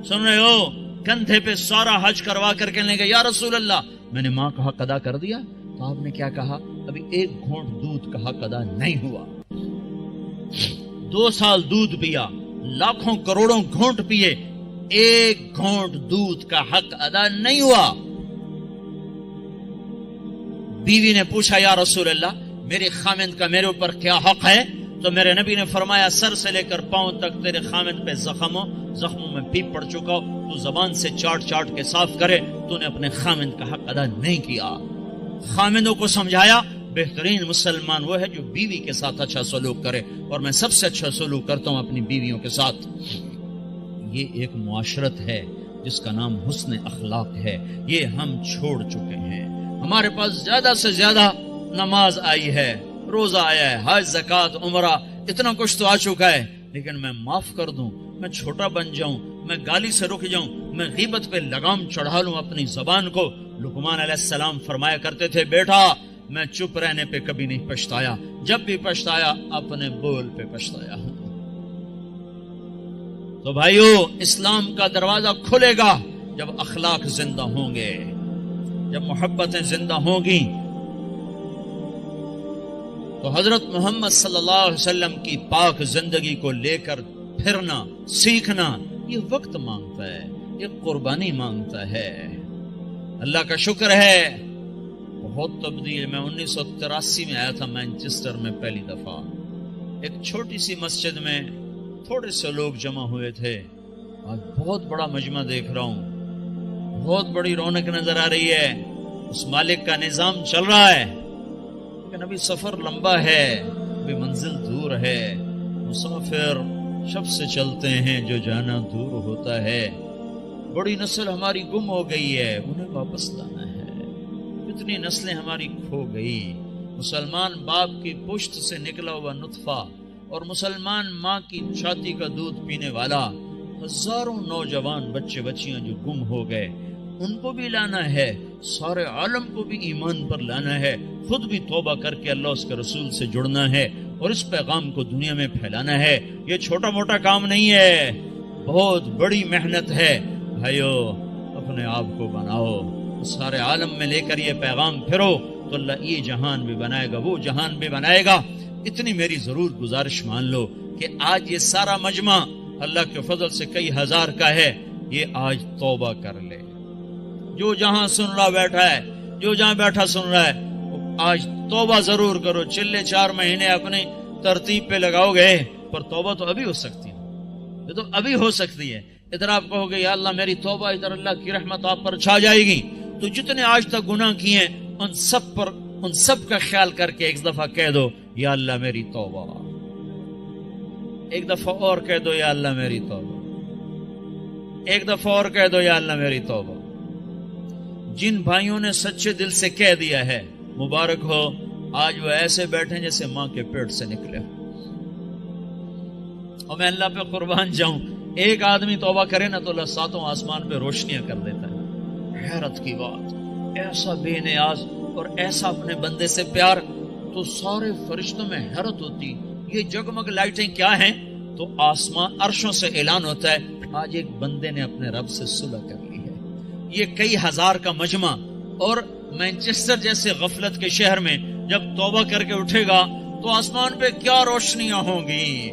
سن رہے ہو، کندھے پہ سارا حج کروا کر کہنے لگے یا رسول اللہ میں نے ماں کا حق ادا کر دیا؟ تو آپ نے کیا کہا؟ ابھی ایک گھونٹ دودھ کا حق ادا نہیں ہوا۔ 2 سال دودھ پیا، لاکھوں کروڑوں گھونٹ پیے، ایک گھونٹ دودھ کا حق ادا نہیں ہوا۔ بیوی نے پوچھا یا رسول اللہ میرے خامند کا میرے اوپر کیا حق ہے؟ تو میرے نبی نے فرمایا سر سے لے کر پاؤں تک تیرے خامد پہ زخموں میں پیپ پڑ چکا ہو، تو زبان سے چاٹ چاٹ کے صاف کرے، تو نے اپنے خامد کا حق ادا نہیں کیا۔ خامدوں کو سمجھایا بہترین مسلمان وہ ہے جو بیوی کے ساتھ اچھا سلوک کرے، اور میں سب سے اچھا سلوک کرتا ہوں اپنی بیویوں کے ساتھ۔ یہ ایک معاشرت ہے جس کا نام حسن اخلاق ہے، یہ ہم چھوڑ چکے ہیں۔ ہمارے پاس زیادہ سے زیادہ نماز آئی ہے، روزہ آیا ہے، حج، زکوٰۃ، عمرہ، اتنا کچھ تو آ چکا ہے، لیکن میں معاف کر دوں، میں چھوٹا بن جاؤں، میں گالی سے رک جاؤں، میں غیبت پہ لگام چڑھا لوں اپنی زبان کو۔ لقمان علیہ السلام فرمایا کرتے تھے بیٹا میں چپ رہنے پہ کبھی نہیں پچھتایا، جب بھی پچھتایا اپنے بول پہ پچھتایا ہوں۔ تو بھائیو، اسلام کا دروازہ کھلے گا جب اخلاق زندہ ہوں گے، جب محبتیں زندہ ہوں گی۔ تو حضرت محمد صلی اللہ علیہ وسلم کی پاک زندگی کو لے کر پھرنا، سیکھنا، یہ وقت مانگتا ہے، یہ قربانی مانگتا ہے۔ اللہ کا شکر ہے بہت تبدیل۔ میں 1983 میں آیا تھا مینچسٹر میں پہلی دفعہ، ایک چھوٹی سی مسجد میں تھوڑے سے لوگ جمع ہوئے تھے، آج بہت بڑا مجمع دیکھ رہا ہوں، بہت بڑی رونق نظر آ رہی ہے، اس مالک کا نظام چل رہا ہے، لیکن ابھی سفر لمبا ہے، ابھی منزل دور ہے۔ مسافر شب سے چلتے ہیں جو جانا دور ہوتا ہے۔ بڑی نسل ہماری گم ہو گئی ہے، انہیں واپس لانا ہے۔ کتنی نسلیں ہماری کھو گئی۔ مسلمان باپ کی پشت سے نکلا ہوا نطفہ اور مسلمان ماں کی چھاتی کا دودھ پینے والا، ہزاروں نوجوان بچے بچیاں جو گم ہو گئے، ان کو بھی لانا ہے، سارے عالم کو بھی ایمان پر لانا ہے، خود بھی توبہ کر کے اللہ اس کے رسول سے جڑنا ہے اور اس پیغام کو دنیا میں پھیلانا ہے۔ یہ چھوٹا موٹا کام نہیں ہے، بہت بڑی محنت ہے۔ بھائیو، اپنے آپ کو بناؤ، سارے عالم میں لے کر یہ پیغام پھرو تو اللہ یہ جہان بھی بنائے گا، وہ جہان بھی بنائے گا۔ اتنی میری ضرور گزارش مان لو کہ آج یہ سارا مجمع اللہ کے فضل سے کئی ہزار کا ہے، یہ آج توبہ کر لے۔ جو جہاں سن رہا بیٹھا ہے، جو جہاں بیٹھا سن رہا ہے، آج توبہ ضرور کرو۔ چلے 4 مہینے اپنی ترتیب پہ لگاؤ گے، پر توبہ تو ابھی ہو سکتی ہے، یہ تو ابھی ہو سکتی ہے۔ ادھر آپ کہو گے یا اللہ میری توبہ، ادھر اللہ کی رحمت آپ پر چھا جائے گی۔ تو جتنے آج تک گناہ کیے ان سب کا خیال کر کے ایک دفعہ کہہ دو یا اللہ میری توبہ، ایک دفعہ اور کہہ دو یا اللہ میری توبہ، ایک دفعہ اور کہہ دو یا اللہ میری توبہ۔ جن بھائیوں نے سچے دل سے کہہ دیا ہے مبارک ہو، آج وہ ایسے بیٹھے جیسے ماں کے پیٹ سے نکلے۔ اور میں اللہ پہ قربان جاؤں، ایک آدمی توبہ کرے نا تو اللہ 7 آسمان پہ روشنیاں کر دیتا ہے۔ حیرت کی بات، ایسا بے نیاز اور ایسا اپنے بندے سے پیار، تو سارے فرشتوں میں حیرت ہوتی، یہ جگمگ لائٹیں کیا ہیں؟ تو آسمان عرشوں سے اعلان ہوتا ہے آج ایک بندے نے اپنے رب سے صلح کر لی ہے۔ یہ کئی ہزار کا مجمع، اور مینچسٹر جیسے غفلت کے شہر میں جب توبہ کر کے اٹھے گا تو آسمان پہ کیا روشنیاں ہوں گی،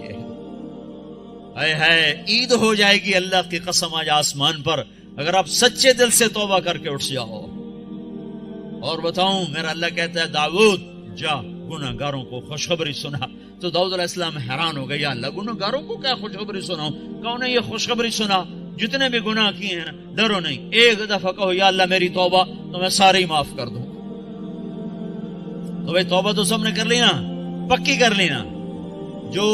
ہے عید ہو جائے گی اللہ کی قسم آج آسمان پر، اگر آپ سچے دل سے توبہ کر کے اٹھ جاؤ۔ اور بتاؤں، میرا اللہ کہتا ہے داؤد جا گناہ گاروں کو خوشخبری سنا۔ تو داؤد علیہ السلام حیران ہو گئے، یا اللہ گناہ گاروں کو کیا خوشخبری سناؤں؟ کہو نے یہ خوشخبری سنا، جتنے بھی گناہ کیے ہیں ڈرو نہیں، ایک دفعہ کہو یا اللہ میری توبہ، تو میں سارے ہی معاف کر دوں۔ تو بھائی توبہ تو سب نے کر لی نا، پکی کر لی نا۔ جو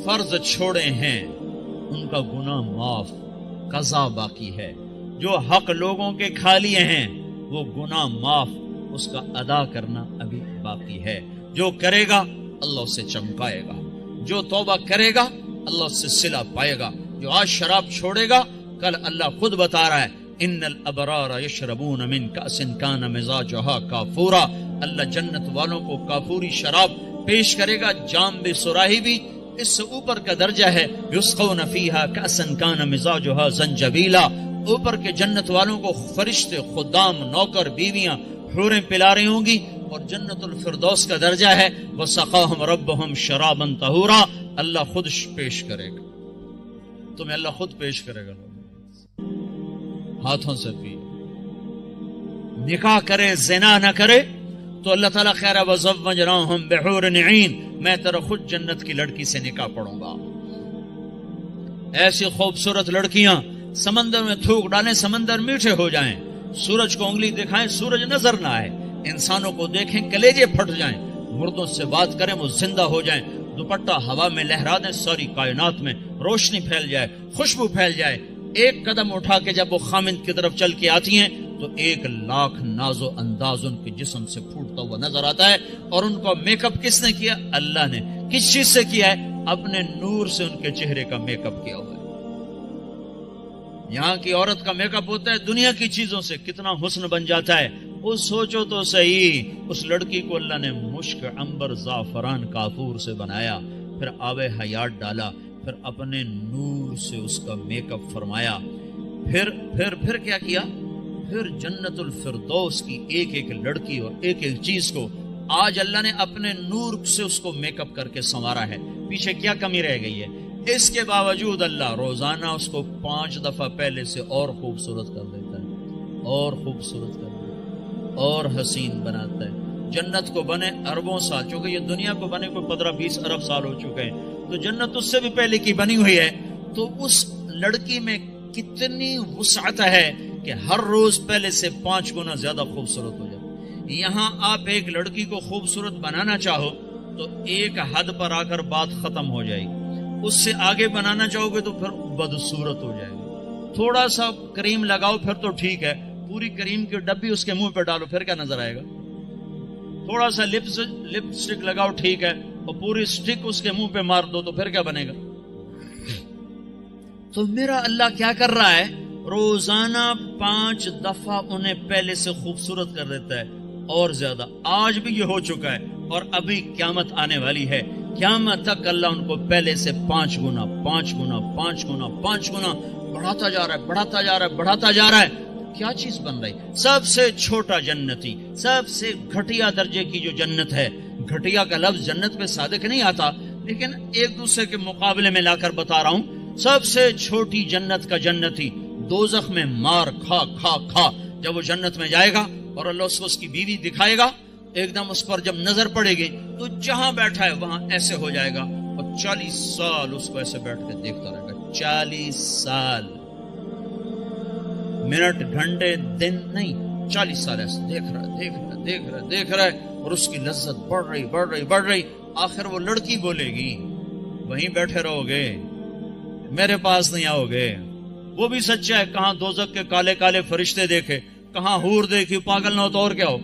فرض چھوڑے ہیں ان کا گناہ معاف، قضا باقی ہے۔ جو حق لوگوں کے کھا لیے ہیں وہ گناہ معاف، اس کا ادا کرنا ابھی باقی ہے۔ جو کرے گا اللہ اسے چمکائے گا، جو توبہ کرے گا اللہ اس سے صلہ پائے گا۔ جو آج شراب چھوڑے گا کل اللہ خود بتا رہا ہے ان الابرار یشربون من کأس کان مزاجها کافورا، اللہ جنت والوں کو کافوری شراب پیش کرے گا، جام بھی سراہی بھی، اس سے اوپر کا درجہ ہے یسقون فیہا کأسا کان مزاجها زنجبیلا، اوپر کے جنت والوں کو فرشتے، خدام، نوکر، بیویاں، حوریں پلا رہی ہوں گی، اور جنت الفردوس کا درجہ ہے وسقاہم ربہم شرابا طہورا، اللہ خود پیش کرے گا تمہیں، اللہ خود پیش کرے گا، ہاتھوں سے پی۔ نکاح کرے زنا نہ کرے تو اللہ تعالیٰ خیر وَزَوَّجْنَاهُمْ بِحُورٍ عِينٍ، میں تیرا خود جنت کی لڑکی سے نکاح پڑھوں گا۔ ایسی خوبصورت لڑکیاں سمندر میں تھوک ڈالیں، سمندر میٹھے ہو جائیں، سورج کو انگلی دکھائیں سورج نظر نہ آئے، انسانوں کو دیکھیں کلیجے پھٹ جائیں، مردوں سے بات کریں وہ زندہ ہو جائیں، دوپٹہ ہوا میں لہرا دیں، ساری کائنات میں روشنی پھیل جائے، خوشبو پھیل جائے، ایک قدم اٹھا کے جب وہ خامند کی طرف چل کے آتی ہیں تو 1,00,000 ناز و انداز ان کے جسم سے پھوٹتا ہوا نظر آتا ہے۔ اور ان کا میک اپ کس نے کیا؟ اللہ نے۔ کس چیز سے کیا ہے؟ اپنے نور سے ان کے چہرے کا میک اپ کیا ہوا ہے۔ یہاں کی عورت کا میک اپ ہوتا ہے دنیا کی چیزوں سے، کتنا حسن بن جاتا ہے۔ وہ سوچو تو صحیح، اس لڑکی کو اللہ نے مشک، عنبر، زعفران، کافور سے بنایا، پھر آب حیات ڈالا، پھر اپنے نور سے اس کا میک اپ فرمایا، پھر کیا کیا؟ پھر جنت الفردوس کی ایک ایک لڑکی اور ایک ایک چیز کو آج اللہ نے اپنے نور سے اس کو میک اپ کر کے سنوارا ہے۔ پیچھے کیا کمی رہ گئی ہے؟ اس کے باوجود اللہ روزانہ اس کو 5 دفعہ پہلے سے اور خوبصورت کر دیتا ہے، اور خوبصورت کر دیتا ہے، اور حسین بناتا ہے۔ جنت کو بنے اربوں سال، چونکہ یہ دنیا کو بنے کوئی 15-20 ارب سال ہو چکے ہیں، تو جنت اس سے بھی پہلے کی بنی ہوئی ہے۔ تو اس لڑکی میں کتنی وسعت ہے کہ ہر روز پہلے سے 5 گنا زیادہ خوبصورت ہو جائے۔ یہاں آپ ایک لڑکی کو خوبصورت بنانا چاہو تو ایک حد پر آ کر بات ختم ہو جائے گی، اس سے آگے بنانا چاہو گے تو پھر بدصورت ہو جائے گی۔ تھوڑا سا کریم لگاؤ پھر تو ٹھیک ہے، پوری کریم کی ڈبی اس کے منہ پہ ڈالو پھر کیا نظر آئے گا؟ تھوڑا سا لپ سٹک لگاؤ ٹھیک ہے، اور پوری سٹک اس کے منہ پہ مار دو تو پھر کیا بنے گا؟ تو میرا اللہ کیا کر رہا ہے؟ روزانہ 5 دفعہ انہیں پہلے سے خوبصورت کر دیتا ہے، اور زیادہ۔ آج بھی یہ ہو چکا ہے اور ابھی قیامت آنے والی ہے، قیامت تک اللہ ان کو پہلے سے 5 گنا 5 گنا 5 گنا 5 گنا بڑھاتا جا رہا ہے، بڑھاتا جا رہا ہے، بڑھاتا جا رہا ہے۔ کیا چیز بن رہی؟ سب سے چھوٹا جنتی، سب سے گھٹیا درجے کی جو جنت ہے، گھٹیا کا لفظ جنت پہ صادق نہیں آتا، لیکن ایک دوسرے کے مقابلے میں لا کر بتا رہا ہوں، سب سے چھوٹی جنت کا جنتی دوزخ میں مار کھا کھا کھا جب وہ جنت میں جائے گا اور اللہ اس کو اس کی بیوی دکھائے گا، ایک دم اس پر جب نظر پڑے گی تو جہاں بیٹھا ہے وہاں ایسے ہو جائے گا، اور 40 سال اس کو ایسے بیٹھ کے دیکھتا رہے گا۔ 40 سال، منٹ، گھنٹے، دن نہیں، 40 سال ایسے دیکھ رہا ہے، اور اس کی لذت بڑھ رہی۔ آخر وہ لڑکی بولے گی وہیں بیٹھے رہو گے، میرے پاس نہیں آؤ گے۔ وہ بھی سچا ہے، کہاں دوزخ کے کالے کالے فرشتے دیکھے، کہاں حور دیکھی، پاگل نہ ہو تو اور کیا ہو،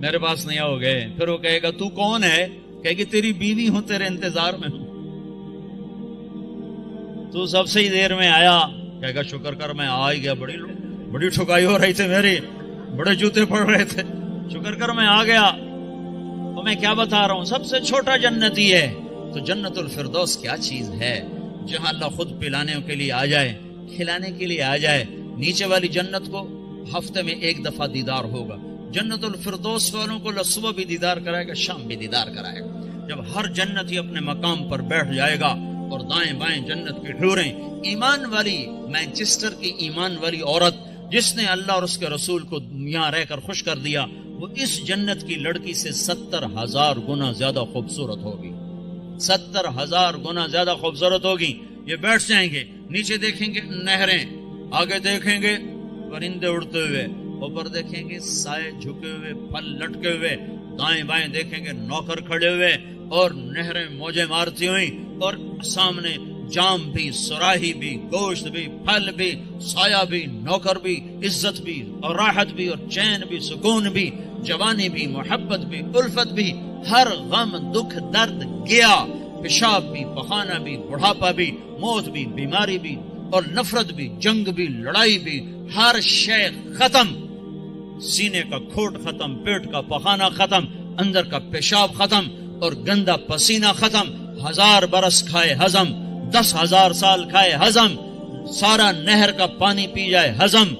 میرے پاس نہیں آؤ گے۔ پھر وہ کہے گا تو کون ہے؟ کہے گی تیری بیوی ہوں، تیرے انتظار میں ہوں، تو سب سے ہی دیر میں آیا۔ کہے گا شکر کر میں آ ہی گیا، بڑی ٹھکائی ہو رہی تھی میری، بڑے جوتے پڑ رہے تھے، شکر کر میں آ گیا۔ تو میں کیا بتا رہا ہوں، سب سے چھوٹا جنتی ہے۔ تو جنت الفردوس کیا چیز ہے جہاں اللہ خود پلانے کے لیے آ جائے، کھلانے کے لیے آ جائے۔ نیچے والی جنت کو ہفتے میں 1 دفعہ دیدار ہوگا، جنت الفردوس والوں کو صبح بھی دیدار کرائے گا، شام بھی دیدار کرائے گا۔ جب ہر جنتی اپنے مقام پر بیٹھ جائے گا اور دائیں بائیں جنت کی حوریں، ایمان والی، مانچسٹر کی ایمان والی عورت جس نے اللہ اور اس کے رسول کو یہاں رہ کر خوش کر دیا، وہ اس جنت کی لڑکی سے 70,000 گنا زیادہ خوبصورت ہوگی، 70,000 گنا زیادہ خوبصورت ہوگی۔ یہ بیٹھ جائیں گے، نیچے دیکھیں گے نہریں، آگے دیکھیں گے پرندے اڑتے ہوئے، اوپر دیکھیں گے سائے جھکے ہوئے، پھل لٹکے ہوئے، دائیں بائیں دیکھیں گے نوکر کھڑے ہوئے اور نہریں موجیں مارتی ہوئی، اور سامنے جام بھی، سراہی بھی، گوشت بھی، پھل بھی، سایہ بھی، نوکر بھی، عزت بھی اور راحت بھی اور چین بھی، سکون بھی، جوانی بھی، محبت بھی، الفت بھی، ہر غم، دکھ، درد گیا، پیشاب بھی، پخانہ بھی، بڑھاپا بھی، موت بھی، بیماری بھی، اور نفرت بھی، جنگ بھی، لڑائی بھی، ہر شے ختم، سینے کا کھوٹ ختم، پیٹ کا پخانہ ختم، اندر کا پیشاب ختم اور گندا پسینہ ختم، 1000 برس کھائے ہضم، 10,000 سال کھائے ہضم، سارا نہر کا پانی پی جائے ہضم۔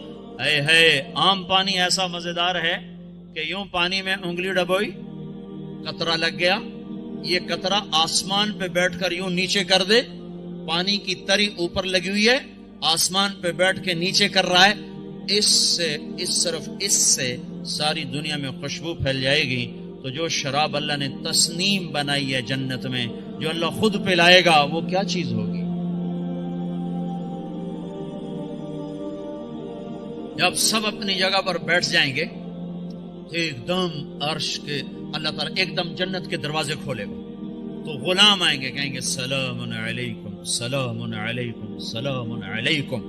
ہے عام پانی ایسا مزیدار ہے کہ یوں پانی میں انگلی ڈبوئی، قطرہ لگ گیا، یہ قطرہ آسمان پہ بیٹھ کر یوں نیچے کر دے، پانی کی تری اوپر لگی ہوئی ہے، آسمان پہ بیٹھ کے نیچے کر رہا ہے، صرف اس سے ساری دنیا میں خوشبو پھیل جائے گی، تو جو شراب اللہ نے تسنیم بنائی ہے جنت میں، جو اللہ خود پلائے گا، وہ کیا چیز ہوگی؟ جب سب اپنی جگہ پر بیٹھ جائیں گے، ایک دم عرش کے اللہ تعالیٰ ایک دم جنت کے دروازے کھولے گا، تو غلام آئیں گے، کہیں گے سلام علیکم سلام علیکم سلام علیکم،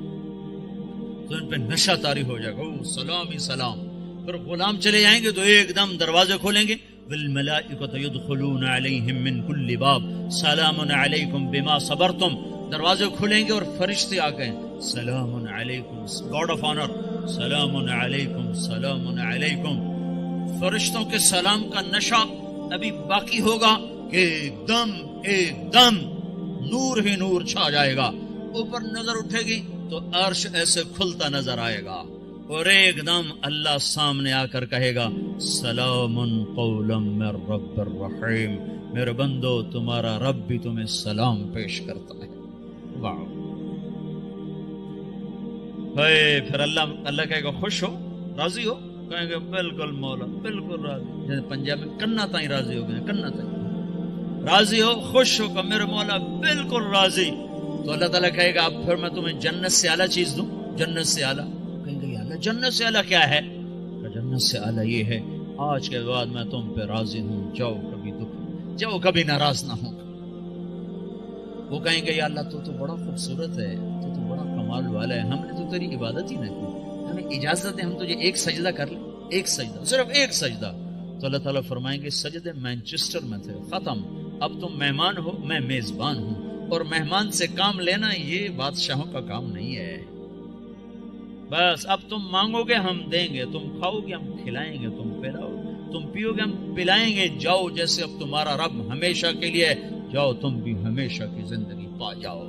تو ان پہ نشہ طاری ہو جائے گا، سلام ہی سلام۔ پھر غلام چلے جائیں گے تو ایک دم دروازے کھولیں گے، والملائکۃ یدخلون علیہم من کل باب سلام علیکم بما صبرتم، دروازے کھلیں گے اور فرشتے آ گئے، سلام علیکم، گاڈ آف آنر، سلام علیکم سلام علیکم۔ فرشتوں کے سلام کا نشہ ابھی باقی ہوگا کہ ایک دم نور ہی نور چھا جائے گا، اوپر نظر اٹھے گی تو عرش ایسے کھلتا نظر آئے گا، اور ایک دم اللہ سامنے آ کر کہے گا سلام قولا من رب الرحیم، میرے بندو تمہارا رب بھی تمہیں سلام پیش کرتا ہے۔ واہ! پھر اللہ کہے گا خوش ہو، راضی ہو؟ کہیں گے بالکل مولا، بالکل راضی، جیسے پنجاب میں کنا تائیں راضی ہو گئے، کنا تائیں راضی ہو، خوش ہو کہ میرے مولا بالکل راضی۔ تو اللہ تعالیٰ کہے گا اب پھر میں تمہیں جنت سے اعلیٰ چیز دوں، جنت سے اعلیٰ۔ کہیں گے یا اللہ جنت سے اعلیٰ کیا ہے؟ کہ جنت سے اعلیٰ یہ ہے آج کے بعد میں تم پہ راضی ہوں، جاؤ کبھی دکھ، جاؤ کبھی ناراض نہ ہوں۔ وہ کہیں گے یا اللہ تو بڑا خوبصورت ہے، تو بڑا کمال والا ہے، ہم نے تو تیری عبادت ہی نہ کی، ہمیں اجازت ہے ہم تجھے ایک سجدہ کر لیں، ایک سجدہ، صرف ایک سجدہ۔ تو اللہ تعالیٰ فرمائیں گے سجدے مانچسٹر میں تھے، ختم، اب تم مہمان ہو، میں میزبان ہوں، اور مہمان سے کام لینا یہ بادشاہوں کا کام نہیں ہے۔ بس اب تم مانگو گے ہم دیں گے، تم کھاؤ گے ہم کھلائیں گے، تم پلاؤ، تم پیو گے ہم پلائیں گے، جاؤ جیسے اب تمہارا رب ہمیشہ کے لیے، جاؤ تم بھی ہمیشہ کی زندگی پا جاؤ۔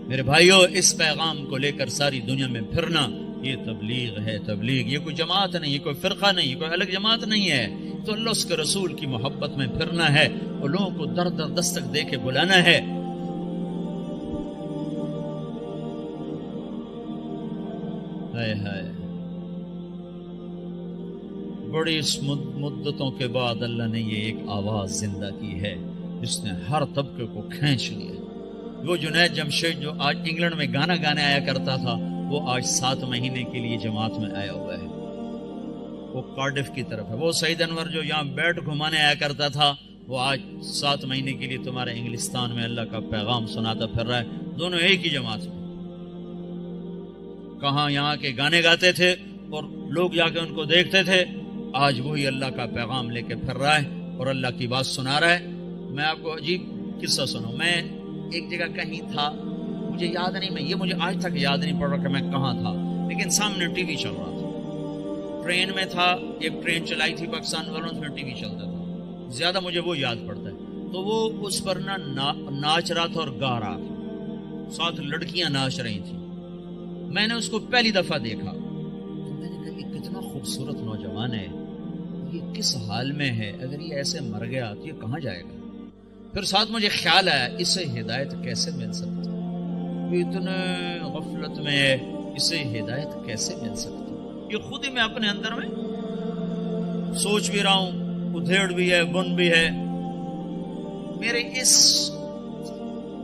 میرے بھائیو، اس پیغام کو لے کر ساری دنیا میں پھرنا یہ تبلیغ ہے، تبلیغ، یہ کوئی جماعت نہیں، یہ کوئی فرقہ نہیں، یہ کوئی الگ جماعت نہیں ہے، تو اللہ اس کے رسول کی محبت میں پھرنا ہے اور لوگوں کو در در دستک دے کے بلانا ہے۔ ہائے ہائے، بڑی مدتوں کے بعد اللہ نے یہ ایک آواز زندہ کی ہے جس نے ہر طبقے کو کھینچ لیا۔ وہ جنید جمشید جو آج انگلینڈ میں گانا گانے آیا کرتا تھا، وہ آج 7 مہینے کے لیے جماعت میں آیا ہوا ہے، وہ کارڈف کی طرف ہے۔ وہ سعید انور جو یہاں بیٹ گھمانے آیا کرتا تھا، وہ آج 7 مہینے کے لیے تمہارے انگلستان میں اللہ کا پیغام سناتا پھر رہا ہے، دونوں ایک ہی جماعت میں۔ کہاں یہاں کے گانے گاتے تھے اور لوگ جا کے ان کو دیکھتے تھے، آج وہی اللہ کا پیغام لے کے پھر رہا ہے اور اللہ کی بات سنا رہا ہے۔ میں آپ کو عجیب قصہ سنوں، میں ایک جگہ کہیں تھا، مجھے یاد نہیں، مجھے آج تک یاد نہیں پڑ رہا کہ میں کہاں تھا، لیکن سامنے ٹی وی چل رہا تھا، ٹرین میں تھا، ایک ٹرین چلائی تھی پاکستان والوں نے، ٹی وی چلتا تھا، زیادہ مجھے وہ یاد پڑتا ہے۔ تو وہ اس پر ناچ رہا تھا اور گا رہا تھا، ساتھ لڑکیاں ناچ رہی تھیں۔ میں نے اس کو پہلی دفعہ دیکھا تو میں نے کہا یہ کتنا خوبصورت نوجوان ہے، یہ کس حال میں ہے، اگر یہ ایسے مر گیا تو یہ کہاں جائے گا؟ پھر ساتھ مجھے خیال آیا اسے ہدایت کیسے مل سکتی، اتنے غفلت میں ہے، اسے ہدایت کیسے مل سکتی؟ یہ خود ہی میں اپنے اندر میں سوچ بھی رہا ہوں، ادھیڑ بھی ہے، بن بھی ہے۔ میرے اس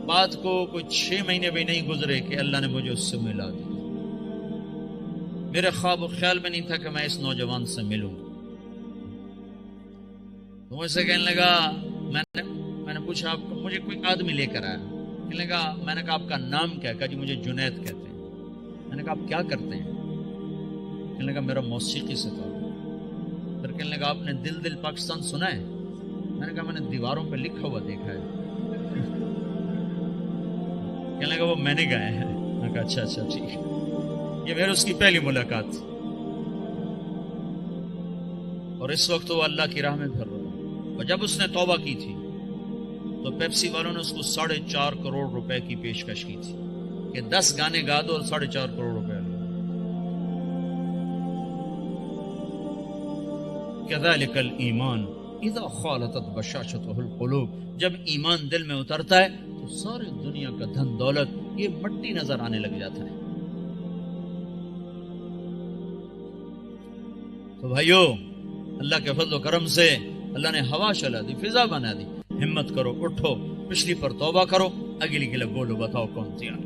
بات کو کوئی 6 مہینے بھی نہیں گزرے کہ اللہ نے مجھے اس سے ملا دیا۔ میرے خواب و خیال میں نہیں تھا کہ میں اس نوجوان سے ملوں۔ تو مجھ سے کہنے لگا، میں نے پوچھا آپ کو، مجھے کوئی آدمی لے کر آیا، کہنے لگا، میں نے کہا آپ کا نام کیا؟ کہا جی مجھے جنید کہتے ہیں۔ میں نے کہا آپ کیا کرتے ہیں؟ کہنے لگا میرا موسیقی سے تھا۔ پھر کہنے لگا آپ نے دل دل پاکستان سنا ہے؟ میں نے کہا میں نے دیواروں پہ لکھا ہوا دیکھا ہے۔ کہنے لگا وہ میں نے گایا ہے۔ میں نے کہا اچھا اچھا ٹھیک ہے۔ یہ میرے اس کی پہلی ملاقات تھی، اور اس وقت وہ اللہ کی راہ میں پھر رہا، اور جب اس نے توبہ کی تھی تو پیپسی والوں نے اس کو 4.5 کروڑ روپے کی پیشکش کی تھی کہ 10 گانے گا دو اور 4.5 کروڑ روپے لے۔ كذلك الایمان اذا خالطت بشاشته القلوب، جب ایمان دل میں اترتا ہے تو ساری دنیا کا دھن دولت یہ مٹی نظر آنے لگ جاتا ہے۔ تو بھائیو اللہ کے فضل و کرم سے اللہ نے ہوا چلا دی، فضا بنا دی. ہمت کرو، اٹھو، پچھلی پر توبہ کرو، اگلی کے لیے بولو، بتاؤ کون سی آئی.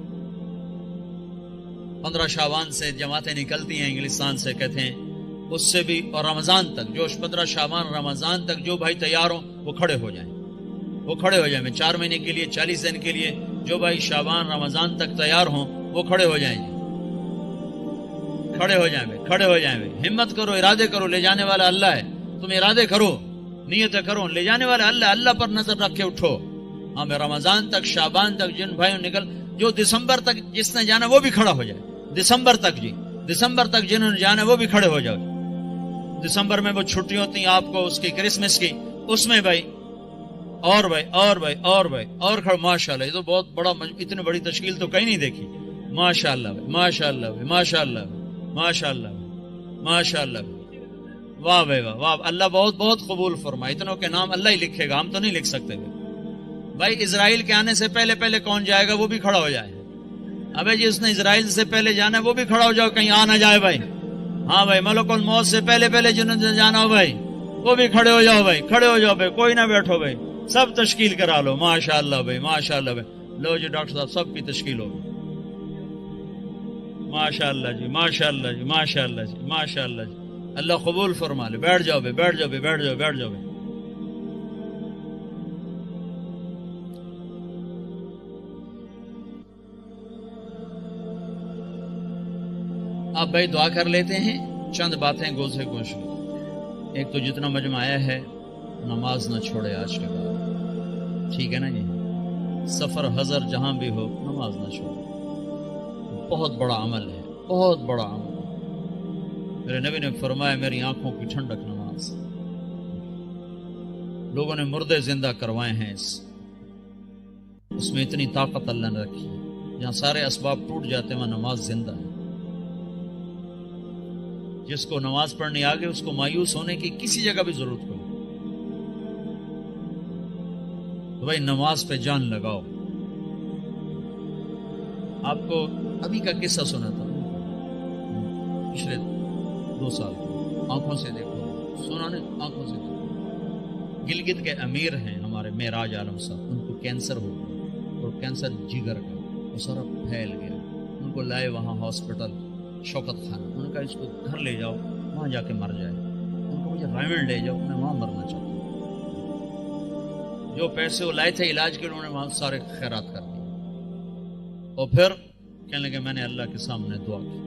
15 شعبان سے جماعتیں نکلتی ہیں انگلستان سے، کہتے ہیں اس سے بھی، اور رمضان تک جو 15 شعبان رمضان تک جو بھائی تیار ہوں وہ کھڑے ہو جائیں، وہ کھڑے ہو جائیں. 4 مہینے کے لیے 40 دن کے لیے جو بھائی شعبان رمضان تک تیار ہوں وہ کھڑے ہو جائیں. کھڑے ہو جائیں بھائی، کھڑے ہو جائیں بھائی. ہمت کرو، ارادے کرو، لے جانے والا اللہ ہے. تم ارادے کرو، نیتیں کرو، لے جانے والا اللہ. اللہ پر نظر رکھ کے اٹھو. ہاں میں رمضان تک، شعبان تک جن بھائیوں نکل، جو دسمبر تک جس نے جانا وہ بھی کھڑا ہو جائے. دسمبر تک، جی دسمبر تک جنہوں نے جانا وہ بھی کھڑے ہو جاؤ. دسمبر میں وہ چھٹی ہوتی ہیں آپ کو اس کی کرسمس کی، اس میں بھائی اور بھائی اور بھائی اور بھائی اور کھڑا. ماشاء اللہ، یہ تو بہت بڑا، اتنی بڑی تشکیل تو کہیں نہیں دیکھی. ماشاء اللہ بھائی، ماشاء اللہ بھائی، ماشاء اللہ بھائی، ماشاء اللہ بھائی، ماشاء اللہ بھائی. واہ بھائی واہ واہ. اللہ بہت بہت قبول فرمائے. اتنوں کے نام اللہ ہی لکھے گا، ہم تو نہیں لکھ سکتے بھائی. اسرائیل کے آنے سے پہلے پہلے کون جائے گا وہ بھی کھڑا ہو جائے. ابے جی اس نے اسرائیل سے پہلے جانا ہے وہ بھی کھڑا ہو جاؤ، کہیں آ نہ جائے بھائی. ہاں بھائی، ملک الموت سے پہلے پہلے جنہوں نے جانا ہو بھائی وہ بھی کھڑے ہو جاؤ بھائی، کھڑے ہو جاؤ بھائی. کوئی نہ بیٹھو بھائی، سب تشکیل کرا لو. ماشاء اللہ بھائی، ماشاء اللہ بھائی. لو جی ڈاکٹر صاحب، سب کی تشکیل ہوگی. ماشاء اللہ جی، ماشاء اللہ جی، ماشاء اللہ جی، ماشاء اللہ جی. اللہ قبول فرما لے. بیٹھ جاؤ بھائی، بیٹھ جاؤ بھائی، بیٹھ جاؤ، بیٹھ جاؤ بھائی. آپ بھائی دعا کر لیتے ہیں. چند باتیں گوش سے گوش. ایک تو جتنا مجمع آیا ہے نماز نہ چھوڑے آج کے بعد، ٹھیک ہے نا جی. سفر حضر جہاں بھی ہو نماز نہ چھوڑے. بہت بڑا عمل ہے، بہت بڑا عمل. میرے نبی نے فرمایا میری آنکھوں کی ٹھنڈک نماز. لوگوں نے مردے زندہ کروائے ہیں، اس میں اتنی طاقت اللہ نے رکھی ہے. جہاں سارے اسباب ٹوٹ جاتے ہیں وہاں نماز زندہ ہے. جس کو نماز پڑھنے آگے اس کو مایوس ہونے کی کسی جگہ بھی ضرورت ہو تو بھائی نماز پہ جان لگاؤ. آپ کو ابھی کا قصہ سنا تھا پچھلے 2 سال آنکھوں سے دیکھو، سنا نہیں آنکھوں سے دیکھو. گلگت کے امیر ہیں ہمارے معراج عالم صاحب، ان کو کینسر ہو گیا اور کینسر جگر کا، وہ سارا پھیل گیا. ان کو لائے وہاں ہاسپٹل شوکت خانہ. ان کا اس کو گھر لے جاؤ، وہاں جا کے مر جائے. ان کو مجھے رائمنڈ لے جاؤ، میں وہاں مرنا چاہتا ہوں. جو پیسے وہ لائے تھے علاج کے انہوں نے وہاں سارے خیرات کر دیے. اور پھر کہنے لگے میں نے اللہ کے سامنے دعا کی،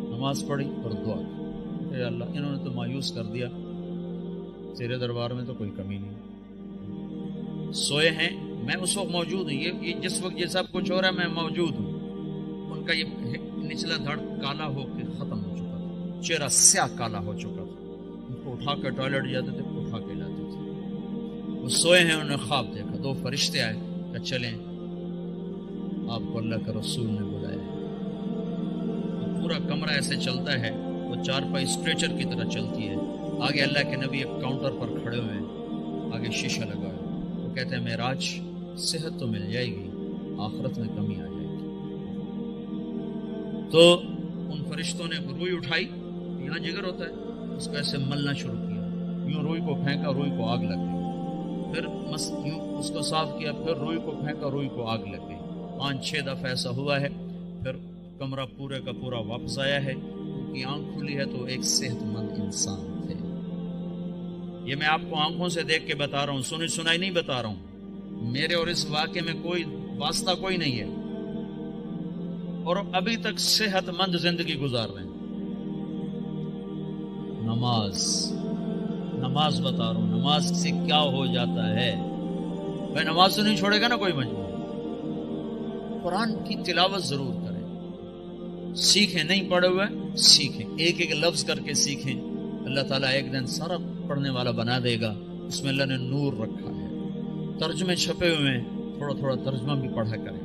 نماز پڑھی اور دعا کی، اے اللہ انہوں نے تو مایوس کر دیا، تیرے دربار میں تو کوئی کمی نہیں. سوئے ہیں، میں اس وقت موجود ہوں. یہ جس وقت یہ سب کچھ ہو رہا ہے میں موجود ہوں. ان کا یہ نچلا دھڑ کالا ہو کے ختم ہو چکا تھا، چہرہ سیاہ کالا ہو چکا تھا. ان کو اٹھا کے ٹوائلٹ جاتے تھے، اٹھا کے لاتے تھے. وہ سوئے ہیں، انہوں نے خواب دیکھا. 2 فرشتے آئے کہ چلیں آپ کو اللہ کا رسول نے بلایا. پورا کمرہ ایسے چلتا ہے، وہ 4 پائی اسٹریچر کی طرح چلتی ہے. آگے اللہ کے نبی ایک کاؤنٹر پر کھڑے ہوئے ہیں، آگے شیشہ لگا ہے. وہ کہتے ہیں معراج صحت تو مل جائے گی، آخرت میں کمی آ جائے گی. تو ان فرشتوں نے روئی اٹھائی، یہاں جگر ہوتا ہے، اس کو ایسے ملنا شروع کیا. یوں روئی کو پھینکا، روئی کو آگ لگ گئی. پھر یوں اس کو صاف کیا، پھر روئی کو پھینکا، روئی کو آگ لگ گئی. 5-6 دفعہ ایسا ہوا ہے. پھر کمرہ پورے کا پورا واپس آیا ہے. ان کی آنکھ کھلی ہے تو ایک صحت مند انسان تھے. یہ میں آپ کو آنکھوں سے دیکھ کے بتا رہا ہوں، سنی سنائی نہیں بتا رہا ہوں. میرے اور اس واقعے میں کوئی واسطہ کوئی نہیں ہے، اور ابھی تک صحت مند زندگی گزار رہے ہیں. نماز بتا رہا ہوں، نماز سے کیا ہو جاتا ہے. بھائی نماز تو نہیں چھوڑے گا نا کوئی مجبور. قرآن کی تلاوت ضرور کریں، سیکھیں. نہیں پڑھے ہوئے سیکھیں، ایک ایک لفظ کر کے سیکھیں. اللہ تعالیٰ ایک دن سارا پڑھنے والا بنا دے گا. اس میں اللہ نے نور رکھا ہے. ترجمے چھپے ہوئے ہیں، تھوڑا تھوڑا ترجمہ بھی پڑھا کریں.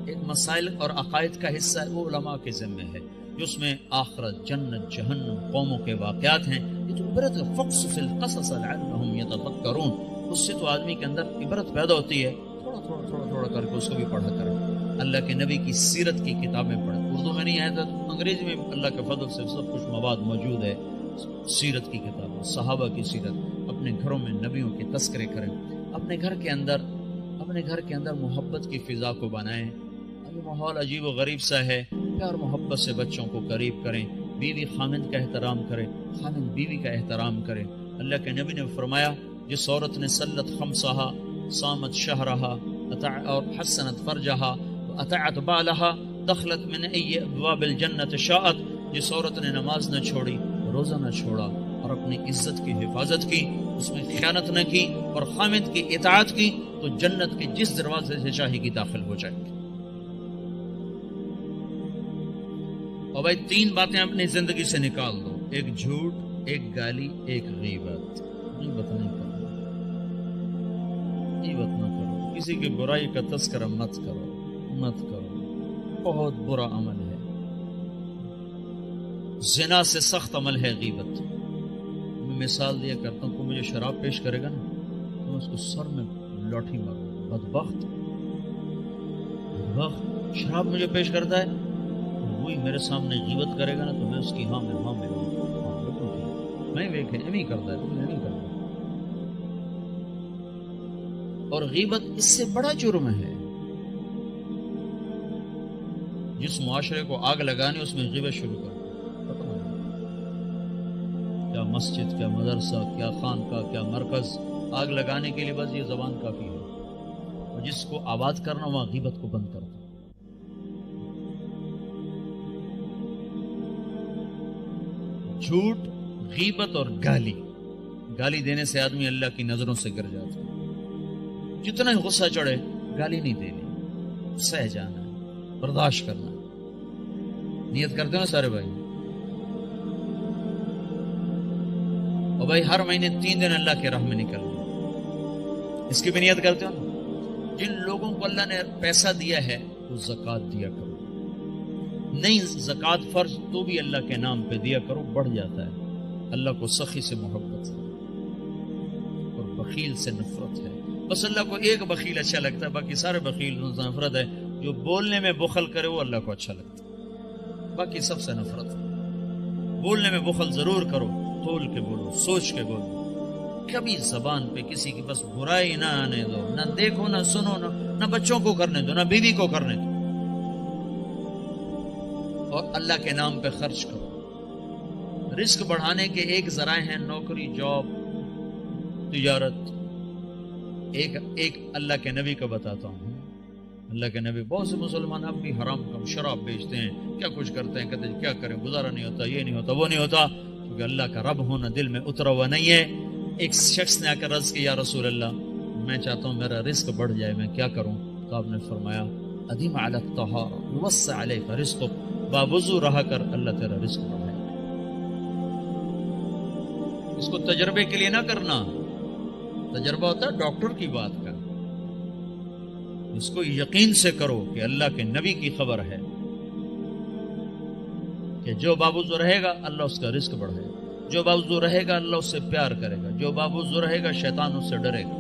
ایک مسائل اور عقائد کا حصہ ہے، وہ علماء کے ذمہ ہے، جو اس میں آخرت، جنت، جہنم، قوموں کے واقعات ہیں. یہ تو عبرت ہے. فقصص القصص لعلهم يتفکرون. اس سے تو آدمی کے اندر عبرت پیدا ہوتی ہے. تھوڑا کر کے اس کو بھی پڑھا کریں. اللہ کے نبی کی سیرت کی کتابیں پڑھیں. اردو میں نہیں آیا تھا تو انگریزی میں اللہ کے فضل سے سب کچھ مواد موجود ہے. سیرت کی کتابیں، صحابہ کی سیرت، اپنے گھروں میں نبیوں کے تذکرے کریں، اپنے گھر کے اندر محبت کی فضا کو بنائیں۔ ابھی ماحول عجیب و غریب سا ہے، پیار محبت سے بچوں کو قریب کریں، بیوی خامند کا احترام کرے، خامند بیوی کا احترام کرے۔ اللہ کے نبی نے فرمایا جس عورت نے صلت خمسہا، صامت شہرہا اور حسنت فرجہا اطاعت بالہا دخلت من ای ابواب الجنت شاءت، جس عورت نے نماز نہ چھوڑی، روزہ نہ چھوڑا اور اپنی عزت کی حفاظت کی، اس میں خیانت نہ کی اور خامد کی اطاعت کی، تو جنت کے جس دروازے سے چاہے گی داخل ہو جائے گی۔ اور بھائی 3 باتیں اپنی زندگی سے نکال دو، ایک جھوٹ، ایک گالی، ایک غیبت۔ غیبت نہیں کرو، غیبت نہ کرو، کسی کی برائی کا تذکرہ مت کرو، بہت برا عمل ہے، زنا سے سخت عمل ہے غیبت۔ میں مثال دیا کرتا ہوں، کوئی مجھے شراب پیش کرے گا نا تو میں اس کو سر میں لاٹھی ماروں، بدبخت شراب مجھے پیش کرتا ہے، وہی میرے سامنے غیبت کرے گا نا تو میں اس کی ہاں میں ویکھے نہیں کرتا ہے، نہیں کرتا۔ اور غیبت اس سے بڑا جرم ہے۔ جس معاشرے کو آگ لگانی اس میں غیبت شروع کر، کیا مسجد، کیا مدرسہ، کیا خانقاہ، کیا مرکز، آگ لگانے کے لیے بس یہ زبان کافی ہے، اور جس کو آباد کرنا وہاں غیبت کو بند کرتا۔ جھوٹ، غیبت اور گالی دینے سے آدمی اللہ کی نظروں سے گر جاتا ہے۔ جتنا ہی غصہ چڑھے گالی نہیں دینی، سہ جانا ہے، برداشت کرنا ہے۔ نیت کرتے ہو سارے بھائی؟ اور بھائی ہر مہینے 3 دن اللہ کے راہ میں نکلنا، اس کی بھی نیت کرتے ہو نا؟ جن لوگوں کو اللہ نے پیسہ دیا ہے وہ زکوٰۃ دیا کرو، نہیں زکوٰۃ فرض تو بھی اللہ کے نام پہ دیا کرو، بڑھ جاتا ہے۔ اللہ کو سخی سے محبت ہے اور بخیل سے نفرت ہے۔ بس اللہ کو ایک بخیل اچھا لگتا ہے، باقی سارے بخیل سے نفرت ہے۔ جو بولنے میں بخل کرے وہ اللہ کو اچھا لگتا ہے، باقی سب سے نفرت ہے۔ بولنے میں بخل ضرور کرو، تول کے بولو، سوچ کے بولو، کبھی زبان پہ کسی کی بس برائی نہ آنے دو، نہ دیکھو، نہ سنو، نہ بچوں کو کرنے دو، نہ بیوی کو کرنے دو، اور اللہ کے نام پہ خرچ کرو۔ رزق بڑھانے کے ایک ذرائع ہیں نوکری، جاب، تجارت۔ ایک اللہ کے نبی کا بتاتا ہوں۔ اللہ کے نبی، بہت سے مسلمان اب بھی حرام کم، شراب بیچتے ہیں، کیا کچھ کرتے ہیں، کہتے ہیں کیا کریں، گزارا نہیں ہوتا، یہ نہیں ہوتا، وہ نہیں ہوتا، کیونکہ اللہ کا رب ہونا دل میں اترا ہوا نہیں ہے۔ ایک شخص نے آ کر عرض کیا، یا رسول اللہ میں چاہتا ہوں میرا رزق بڑھ جائے، میں کیا کروں؟ تو آپ نے فرمایا ادیم علی الطہارہ یوسع علیک رزقک، باوضو رہا کر، اللہ تیرا رزق بڑھائے گا۔ اس کو تجربے کے لیے نہ کرنا، تجربہ ہوتا ہے ڈاکٹر کی بات کا، اس کو یقین سے کرو کہ اللہ کے نبی کی خبر ہے کہ جو باوضو رہے گا اللہ اس کا رزق بڑھائے گا، جو باوضو رہے گا اللہ اس سے پیار کرے گا، جو باوضو رہے گا شیطان اس سے ڈرے گا۔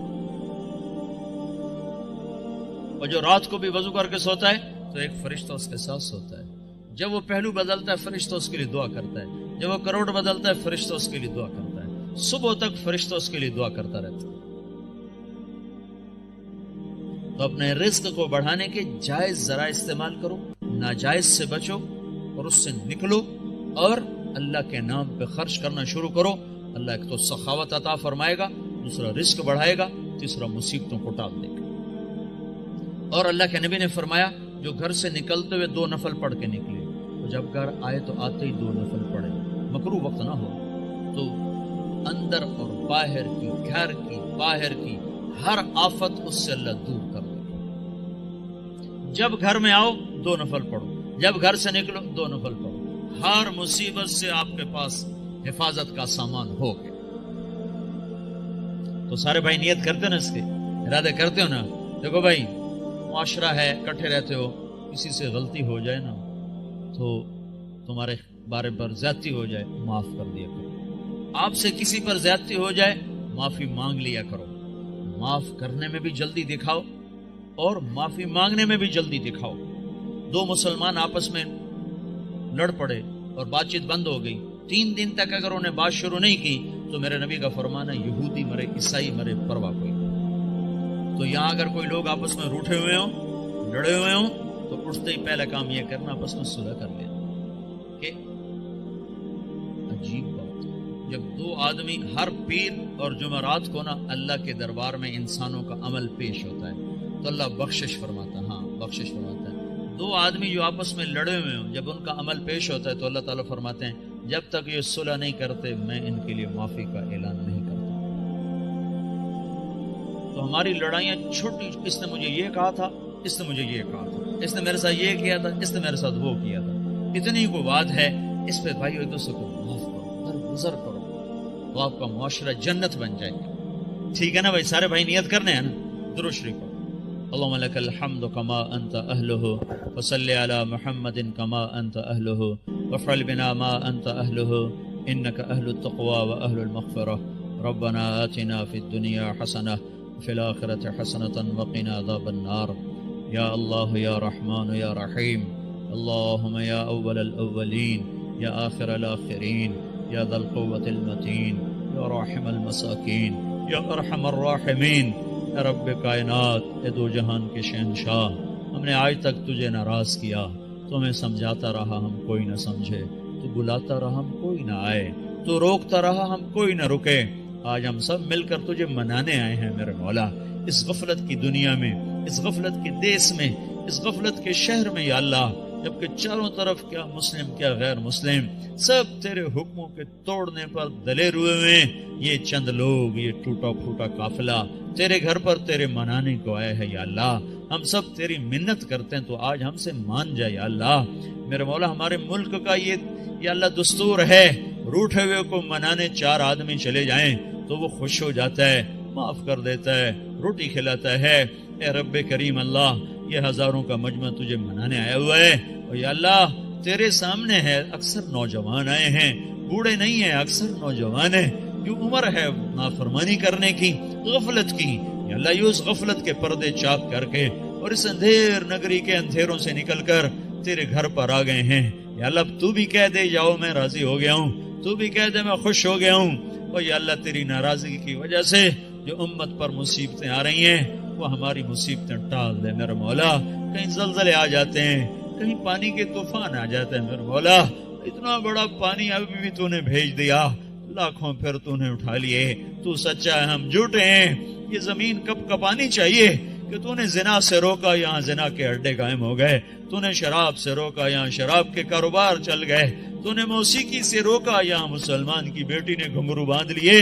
اور جو رات کو بھی وضو کر کے سوتا ہے تو ایک فرشتہ اس کے ساتھ سوتا ہے، جب وہ پہلو بدلتا ہے فرشتہ اس کے لیے دعا کرتا ہے، جب وہ کروٹ بدلتا ہے فرشتہ اس کے لیے دعا کرتا ہے، صبح تک فرشتہ اس کے لیے دعا کرتا رہتا ہے۔ تو اپنے رزق کو بڑھانے کے جائز ذرائع استعمال کرو، ناجائز سے بچو اور اس سے نکلو، اور اللہ کے نام پہ خرچ کرنا شروع کرو۔ اللہ ایک تو سخاوت عطا فرمائے گا، دوسرا رزق بڑھائے گا، تیسرا مصیبتوں کو ٹال دے گا۔ اور اللہ کے نبی نے فرمایا جو گھر سے نکلتے ہوئے 2 نفل پڑھ کے نکلے، تو جب گھر آئے تو آتے ہی 2 نفل پڑھے، مکروہ وقت نہ ہو، تو اندر اور باہر کی، گھر کی، باہر کی ہر آفت اس سے اللہ دور کر دے گا۔ جب گھر میں آؤ 2 نفل پڑھو، جب گھر سے نکلو 2 نفل پڑھو، ہر مصیبت سے آپ کے پاس حفاظت کا سامان ہو گیا۔ تو سارے بھائی نیت کرتے ہو نا، اس کے ارادے کرتے ہو نا؟ دیکھو بھائی معاشرہ ہے، کٹھے رہتے ہو، کسی سے غلطی ہو جائے نا تو تمہارے بارے پر زیادتی ہو جائے، معاف کر دیا کرو۔ آپ سے کسی پر زیادتی ہو جائے معافی مانگ لیا کرو، معاف کرنے میں بھی جلدی دکھاؤ اور معافی مانگنے میں بھی جلدی دکھاؤ۔ 2 مسلمان آپس میں لڑ پڑے اور بات چیت بند ہو گئی، 3 دن تک اگر انہیں بات شروع نہیں کی تو میرے نبی کا فرمان ہے یہودی مرے عیسائی مرے پرواہ کوئی. تو یہاں اگر کوئی لوگ آپس میں روٹھے ہوئے ہوں لڑے ہوئے ہوں تو اٹھتے ہی پہلا کام یہ کرنا آپس میں صلح کر لینا. کہ عجیب بات جب 2 آدمی ہر پیر اور جمعرات کو نا اللہ کے دربار میں انسانوں کا عمل پیش ہوتا ہے تو اللہ بخشش فرماتا ہے. ہاں بخشش فرماتا ہے. 2 آدمی جو آپس میں لڑے ہوئے ہوں جب ان کا عمل پیش ہوتا ہے تو اللہ تعالیٰ فرماتے ہیں جب تک یہ صلح نہیں کرتے میں ان کے لیے معافی کا اعلان نہیں کرتا. تو ہماری لڑائیاں چھوٹی، اس نے مجھے یہ کہا تھا، اس نے مجھے یہ کہا تھا، اس نے میرے ساتھ یہ کیا تھا، اس نے میرے ساتھ وہ کیا تھا، اتنی کو بات ہے. اس پہ بھائی ایک دوسرے کو معاف کرو، درگزر کرو تو آپ کا معاشرہ جنت بن جائے گا. ٹھیک ہے نا بھائی؟ سارے بھائی نیت کرنے ہیں نا. درود شریف پڑھو. اللهم لك الحمد كما أنت أهله وصل على محمد كما أنت أهله وافعل بنا ما أنت أهله إنك أهل التقوى وأهل المغفرة. ربنا آتنا في الدنيا حسنة وفي الآخرة حسنة وقنا عذاب النار. يا الله يا رحمن يا رحيم. اللهم يا أول الأولين يا آخر الآخرين يا ذا القوة المتين يا راحم المساكين يا أرحم الراحمين. اے رب کائنات، اے دو جہان کے شہنشاہ، ہم نے آج تک تجھے ناراض کیا، تو ہمیں سمجھاتا رہا ہم کوئی نہ سمجھے، تو بلاتا رہا ہم کوئی نہ آئے، تو روکتا رہا ہم کوئی نہ رکے. آج ہم سب مل کر تجھے منانے آئے ہیں میرے مولا. اس غفلت کی دنیا میں، اس غفلت کے دیس میں، اس غفلت کے شہر میں یا اللہ، جبکہ چاروں طرف کیا مسلم کیا غیر مسلم سب تیرے حکموں کے توڑنے پر دلیر ہوئے ہیں. یہ چند لوگ، یہ ٹوٹا پھوٹا قافلہ تیرے گھر پر تیرے منانے کو آئے ہیں یا اللہ. ہم سب تیری منت کرتے ہیں تو آج ہم سے مان جائے یا اللہ. میرے مولا ہمارے ملک کا یہ یا اللہ دستور ہے، روٹھے ہوئے کو منانے 4 آدمی چلے جائیں تو وہ خوش ہو جاتا ہے، معاف کر دیتا ہے، روٹی کھلاتا ہے. اے رب کریم اللہ، یہ ہزاروں کا مجمع تجھے منانے آیا ہوا ہے اور یا اللہ تیرے سامنے ہے. اکثر نوجوان آئے ہیں، بوڑھے نہیں ہیں، اکثر نوجوان ہیں. جو عمر ہے نافرمانی کرنے کی، غفلت کی، یا اللہ یہ اس غفلت کے پردے چاک کر کے اور اس اندھیر نگری کے اندھیروں سے نکل کر تیرے گھر پر آ گئے ہیں. یا اللہ تو بھی کہہ دے جاؤ میں راضی ہو گیا ہوں، تو بھی کہہ دے میں خوش ہو گیا ہوں. اور یا اللہ تیری ناراضگی کی وجہ سے جو امت پر مصیبتیں آ رہی ہیں وہ ہماری مصیبتیں ٹال دے میرے مولا. کہیں زلزلے آ جاتے ہیں، کہیں پانی کے طوفان آ جاتے ہیں میرے مولا. اتنا بڑا پانی ابھی بھی تو نے بھیج دیا، لاکھوں پھر تو نے اٹھا لیے. تو سچا ہے، ہم جھوٹے ہیں. یہ زمین کب کپانی چاہیے کہ تو نے زنا سے روکا، یہاں زنا کے اڈے قائم ہو گئے. تو نے شراب سے روکا، یہاں شراب کے کاروبار چل گئے. تو نے موسیقی سے روکا، یہاں مسلمان کی بیٹی نے گھنگرو باندھ لیے.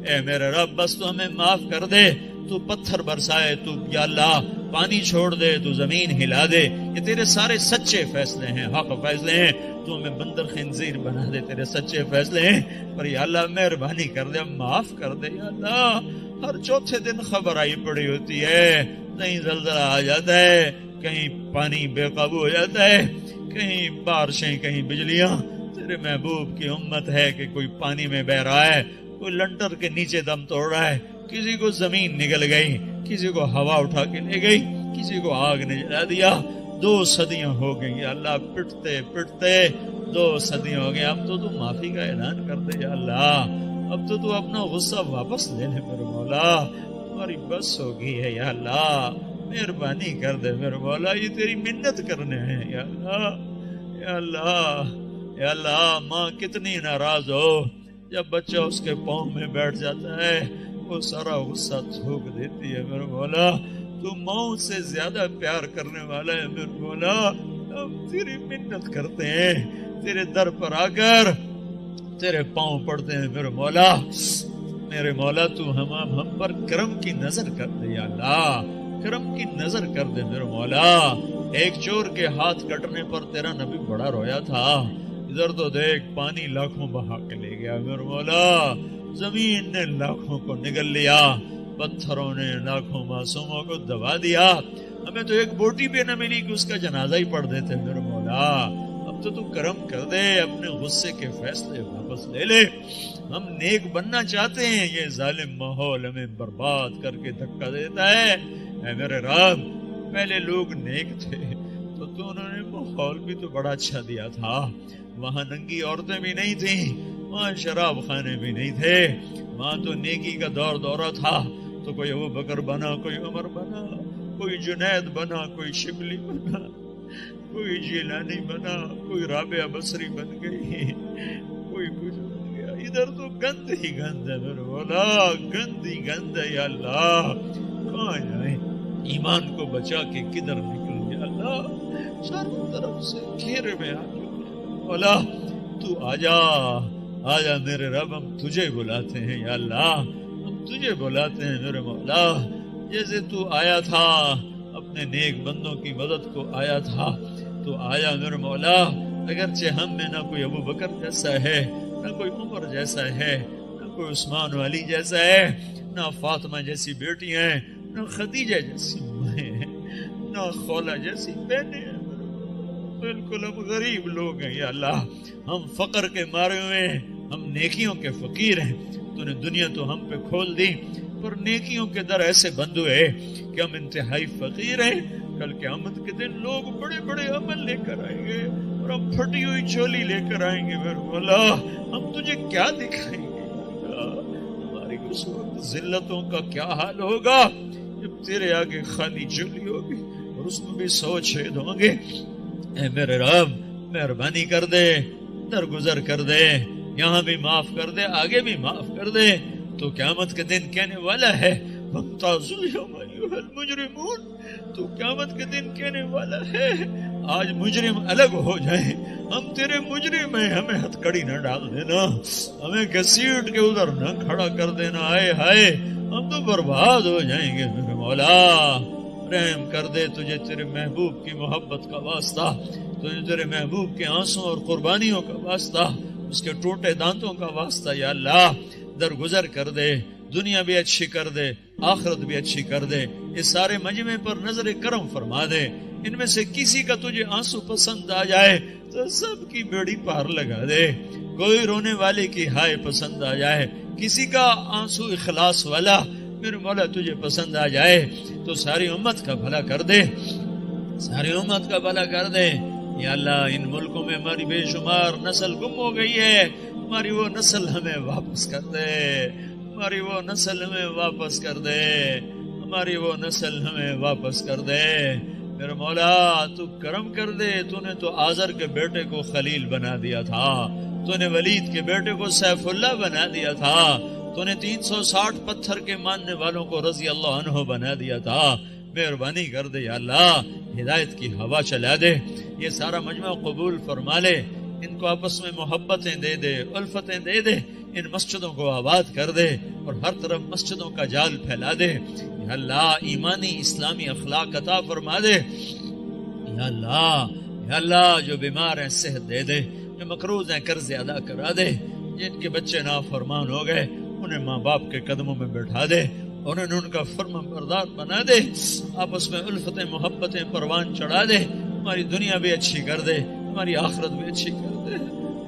اے میرے رب بس تو ہمیں معاف کر دے. تو پتھر برسائے، تو یا اللہ پانی چھوڑ دے، تو زمین ہلا دے. یہ تیرے سارے سچے فیصلے ہیں، حق فیصلے ہیں. تو ہمیں بندر خنزیر بنا دے، تیرے سچے فیصلے ہیں. پر یا اللہ مہربانی کر دے، معاف کر دے یا اللہ. ہر چوتھے دن خبر آئی پڑی ہوتی ہے، کہیں زلزلہ آ جاتا ہے، کہیں پانی بے قابو ہو جاتا ہے، کہیں بارشیں، کہیں بجلیاں. تیرے محبوب کی امت ہے کہ کوئی پانی میں بہ رہا ہے، کوئی لنٹر کے نیچے دم توڑ رہا ہے، کسی کو زمین نگل گئی، کسی کو ہوا اٹھا کے لے گئی، کسی کو آگ نے جلا دیا. 2 صدیاں ہو گئی یا اللہ، پٹتے پٹتے 2 صدیاں ہو گئی. اب تو معافی کا اعلان کر دے یا اللہ. اب تو اپنا غصہ واپس لے لے میرے مولا. ہماری بس ہو گئی ہے یا اللہ، مہربانی کر دے میرے مولا. یہ تیری منت کرنے ہیں یا اللہ. یا اللہ، یا اللہ ماں کتنی ناراض ہو جب بچہ اس کے پاؤں میں بیٹھ جاتا ہے، وہ سارا غصہ تھوک دیتی ہے میرے مولا. تو ماؤں سے زیادہ پیار کرنے والا ہے میرے مولا. ہم تیری منت کرتے ہیں، تیرے در پر آ کر تیرے پاؤں پڑتے ہیں میرے مولا. میرے مولا تو ہم پر کرم کی نظر کر دے یا اللہ، کرم کی نظر کر دے میرے مولا. ایک چور کے ہاتھ کٹنے پر تیرا نبی بڑا رویا تھا. ادھر تو دیکھ پانی لاکھوں بہا کے لے گیا میرے مولا. زمین نے لاکھوں کو نگل لیا، پتھروں نے لاکھوں معصوموں کو دبا دیا. ہمیں تو ایک بوٹی بھی نہ ملی کہ اس کا جنازہ ہی پڑھ دیتے میرے مولا. اب تو کرم کر دے، اپنے غصے کے فیصلے واپس لے لے. ہم نیک بننا چاہتے ہیں، یہ ظالم ماحول ہمیں برباد کر کے دھکا دیتا ہے. اے میرے رب پہلے لوگ نیک تھے، تو انہوں نے ماحول بھی تو بڑا اچھا دیا تھا. وہاں ننگی عورتیں بھی نہیں تھیں, وہاں شراب خانے بھی نہیں تھے, وہاں تو نیکی کا دور دورہ تھا. تو کوئی ابو بکر بنا, کوئی عمر بنا, کوئی جنید بنا, کوئی شبلی بنا, کوئی جیلانی بنا, کوئی رابعہ بصری بن گئی, کوئی کچھ بن گیا. ادھر تو گند ہی گند ہے میرے مولا, گند ہی گند ہے. یا اللہ کہاں جائیں, ایمان کو بچا کے کدھر نکل گیا. اللہ چاروں طرف سے گھیرے میں آ چکے. مولا تو آجا, آجا میرے رب, ہم تجھے بلاتے ہیں. یا اللہ ہم تجھے بلاتے ہیں میرے مولا. جیسے تو آیا تھا اپنے نیک بندوں کی مدد کو آیا تھا, تو آیا میرے مولا. اگرچہ ہم میں نہ کوئی ابو بکر جیسا ہے, نہ کوئی عمر جیسا ہے, نہ کوئی عثمان والی جیسا ہے, نہ فاطمہ جیسی بیٹی ہیں, نہ خدیجہ جیسی مائیں ہیں, نہ خولہ جیسی بہنیں ہیں. بالکل ہم غریب لوگ ہیں. یا اللہ ہم فقر کے مارے ہوئے ہیں, ہم نیکیوں کے فقیر ہیں. تو نے دنیا تو ہم پہ کھول دی, پر نیکیوں کے در ایسے بند ہوئے کہ ہم انتہائی فقیر ہیں. کل قیامت کے دن لوگ بڑے بڑے عمل لے کر آئیں گے اور ہم پھٹی ہوئی چولی لے کر آئیں گے. میرے مولا ہم تجھے کیا دکھائیں گے؟ ہماری اس وقت ذلتوں کا کیا حال ہوگا جب تیرے آگے خالی چولی ہوگی اور اس میں بھی 100 چھید ہوں گے. اے میرے رب مہربانی کر دے, درگزر کر دے, یہاں بھی معاف کر دے, آگے بھی معاف کر دے. تو قیامت کے دن کہنے والا ہے وَامْتَازُوا الْيَوْمَ أَيُّهَا الْمُجْرِمُونَ. تو قیامت کے دن کہنے والا ہے آج مجرم الگ ہو جائیں, ہم تیرے مجرم ہیں, ہمیں ہتھکڑی نہ ڈال دینا, ہمیں گھسیٹ کے ادھر نہ کھڑا کر دینا. آئے ہائے ہم تو برباد ہو جائیں گے. میرے مولا رحم کر دے, تجھے تیرے محبوب کی محبت کا واسطہ, تجھے تیرے محبوب کے آنسوں اور قربانیوں کا واسطہ, اس کے ٹوٹے دانتوں کا واسطہ. یا اللہ درگزر کر دے, دنیا بھی اچھی کر دے, آخرت بھی اچھی کر دے. اس سارے مجمع پر نظر کرم فرما دے. ان میں سے کسی کا تجھے آنسو پسند آ جائے تو سب کی بیڑی پار لگا دے. کوئی رونے والے کی ہائے پسند آ جائے, کسی کا آنسو اخلاص والا میرے مولا تجھے پسند آ جائے تو ساری امت کا بھلا کر دے, ساری امت کا بھلا کر دے. یا اللہ ان ملکوں میں ہماری بے شمار نسل گم ہو گئی ہے, ہماری وہ نسل ہمیں واپس کر دے, ہماری وہ نسل ہمیں واپس کر دے, ہماری وہ نسل ہمیں واپس کر دے. میرے مولا تو کرم کر دے. تو نے تو آزر کے بیٹے کو خلیل بنا دیا تھا, تو نے ولید کے بیٹے کو سیف اللہ بنا دیا تھا, تو نے 360 پتھر کے ماننے والوں کو رضی اللہ عنہ بنا دیا تھا. مہربانی کر دے. یا اللہ ہدایت کی ہوا چلا دے, یہ سارا مجمع قبول فرما لے, ان کو آپس میں محبتیں دے دے, الفتیں دے دے, ان مسجدوں کو آباد کر دے اور ہر طرف مسجدوں کا جال پھیلا دے. یا اللہ ایمانی اسلامی اخلاق عطا فرما دے. یا اللہ جو بیمار ہیں صحت دے دے, جو مقروض ہیں قرض ادا کرا دے, جن کے بچے نافرمان ہو گئے انہیں ماں باپ کے قدموں میں بیٹھا دے, انہیں ان کا فرما بردار بنا دے, آپس میں الفتیں محبتیں پروان چڑھا دے. ہماری دنیا بھی اچھی کر دے, ہماری آخرت بھی اچھی کر دے.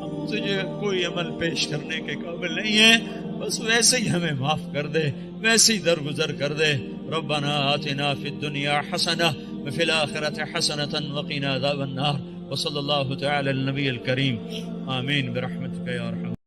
ہم تجھے کوئی عمل پیش کرنے کے قابل نہیں ہیں, بس ویسے ہی ہمیں معاف کر دے, ویسے ہی درگزر کر دے. ربنا آتنا فی الدنیا حسنہ وفی الآخرۃ حسنۃ وقنا عذاب النار. وصلی اللہ تعالی علی النبی الکریم. آمین برحمتک یا ارحم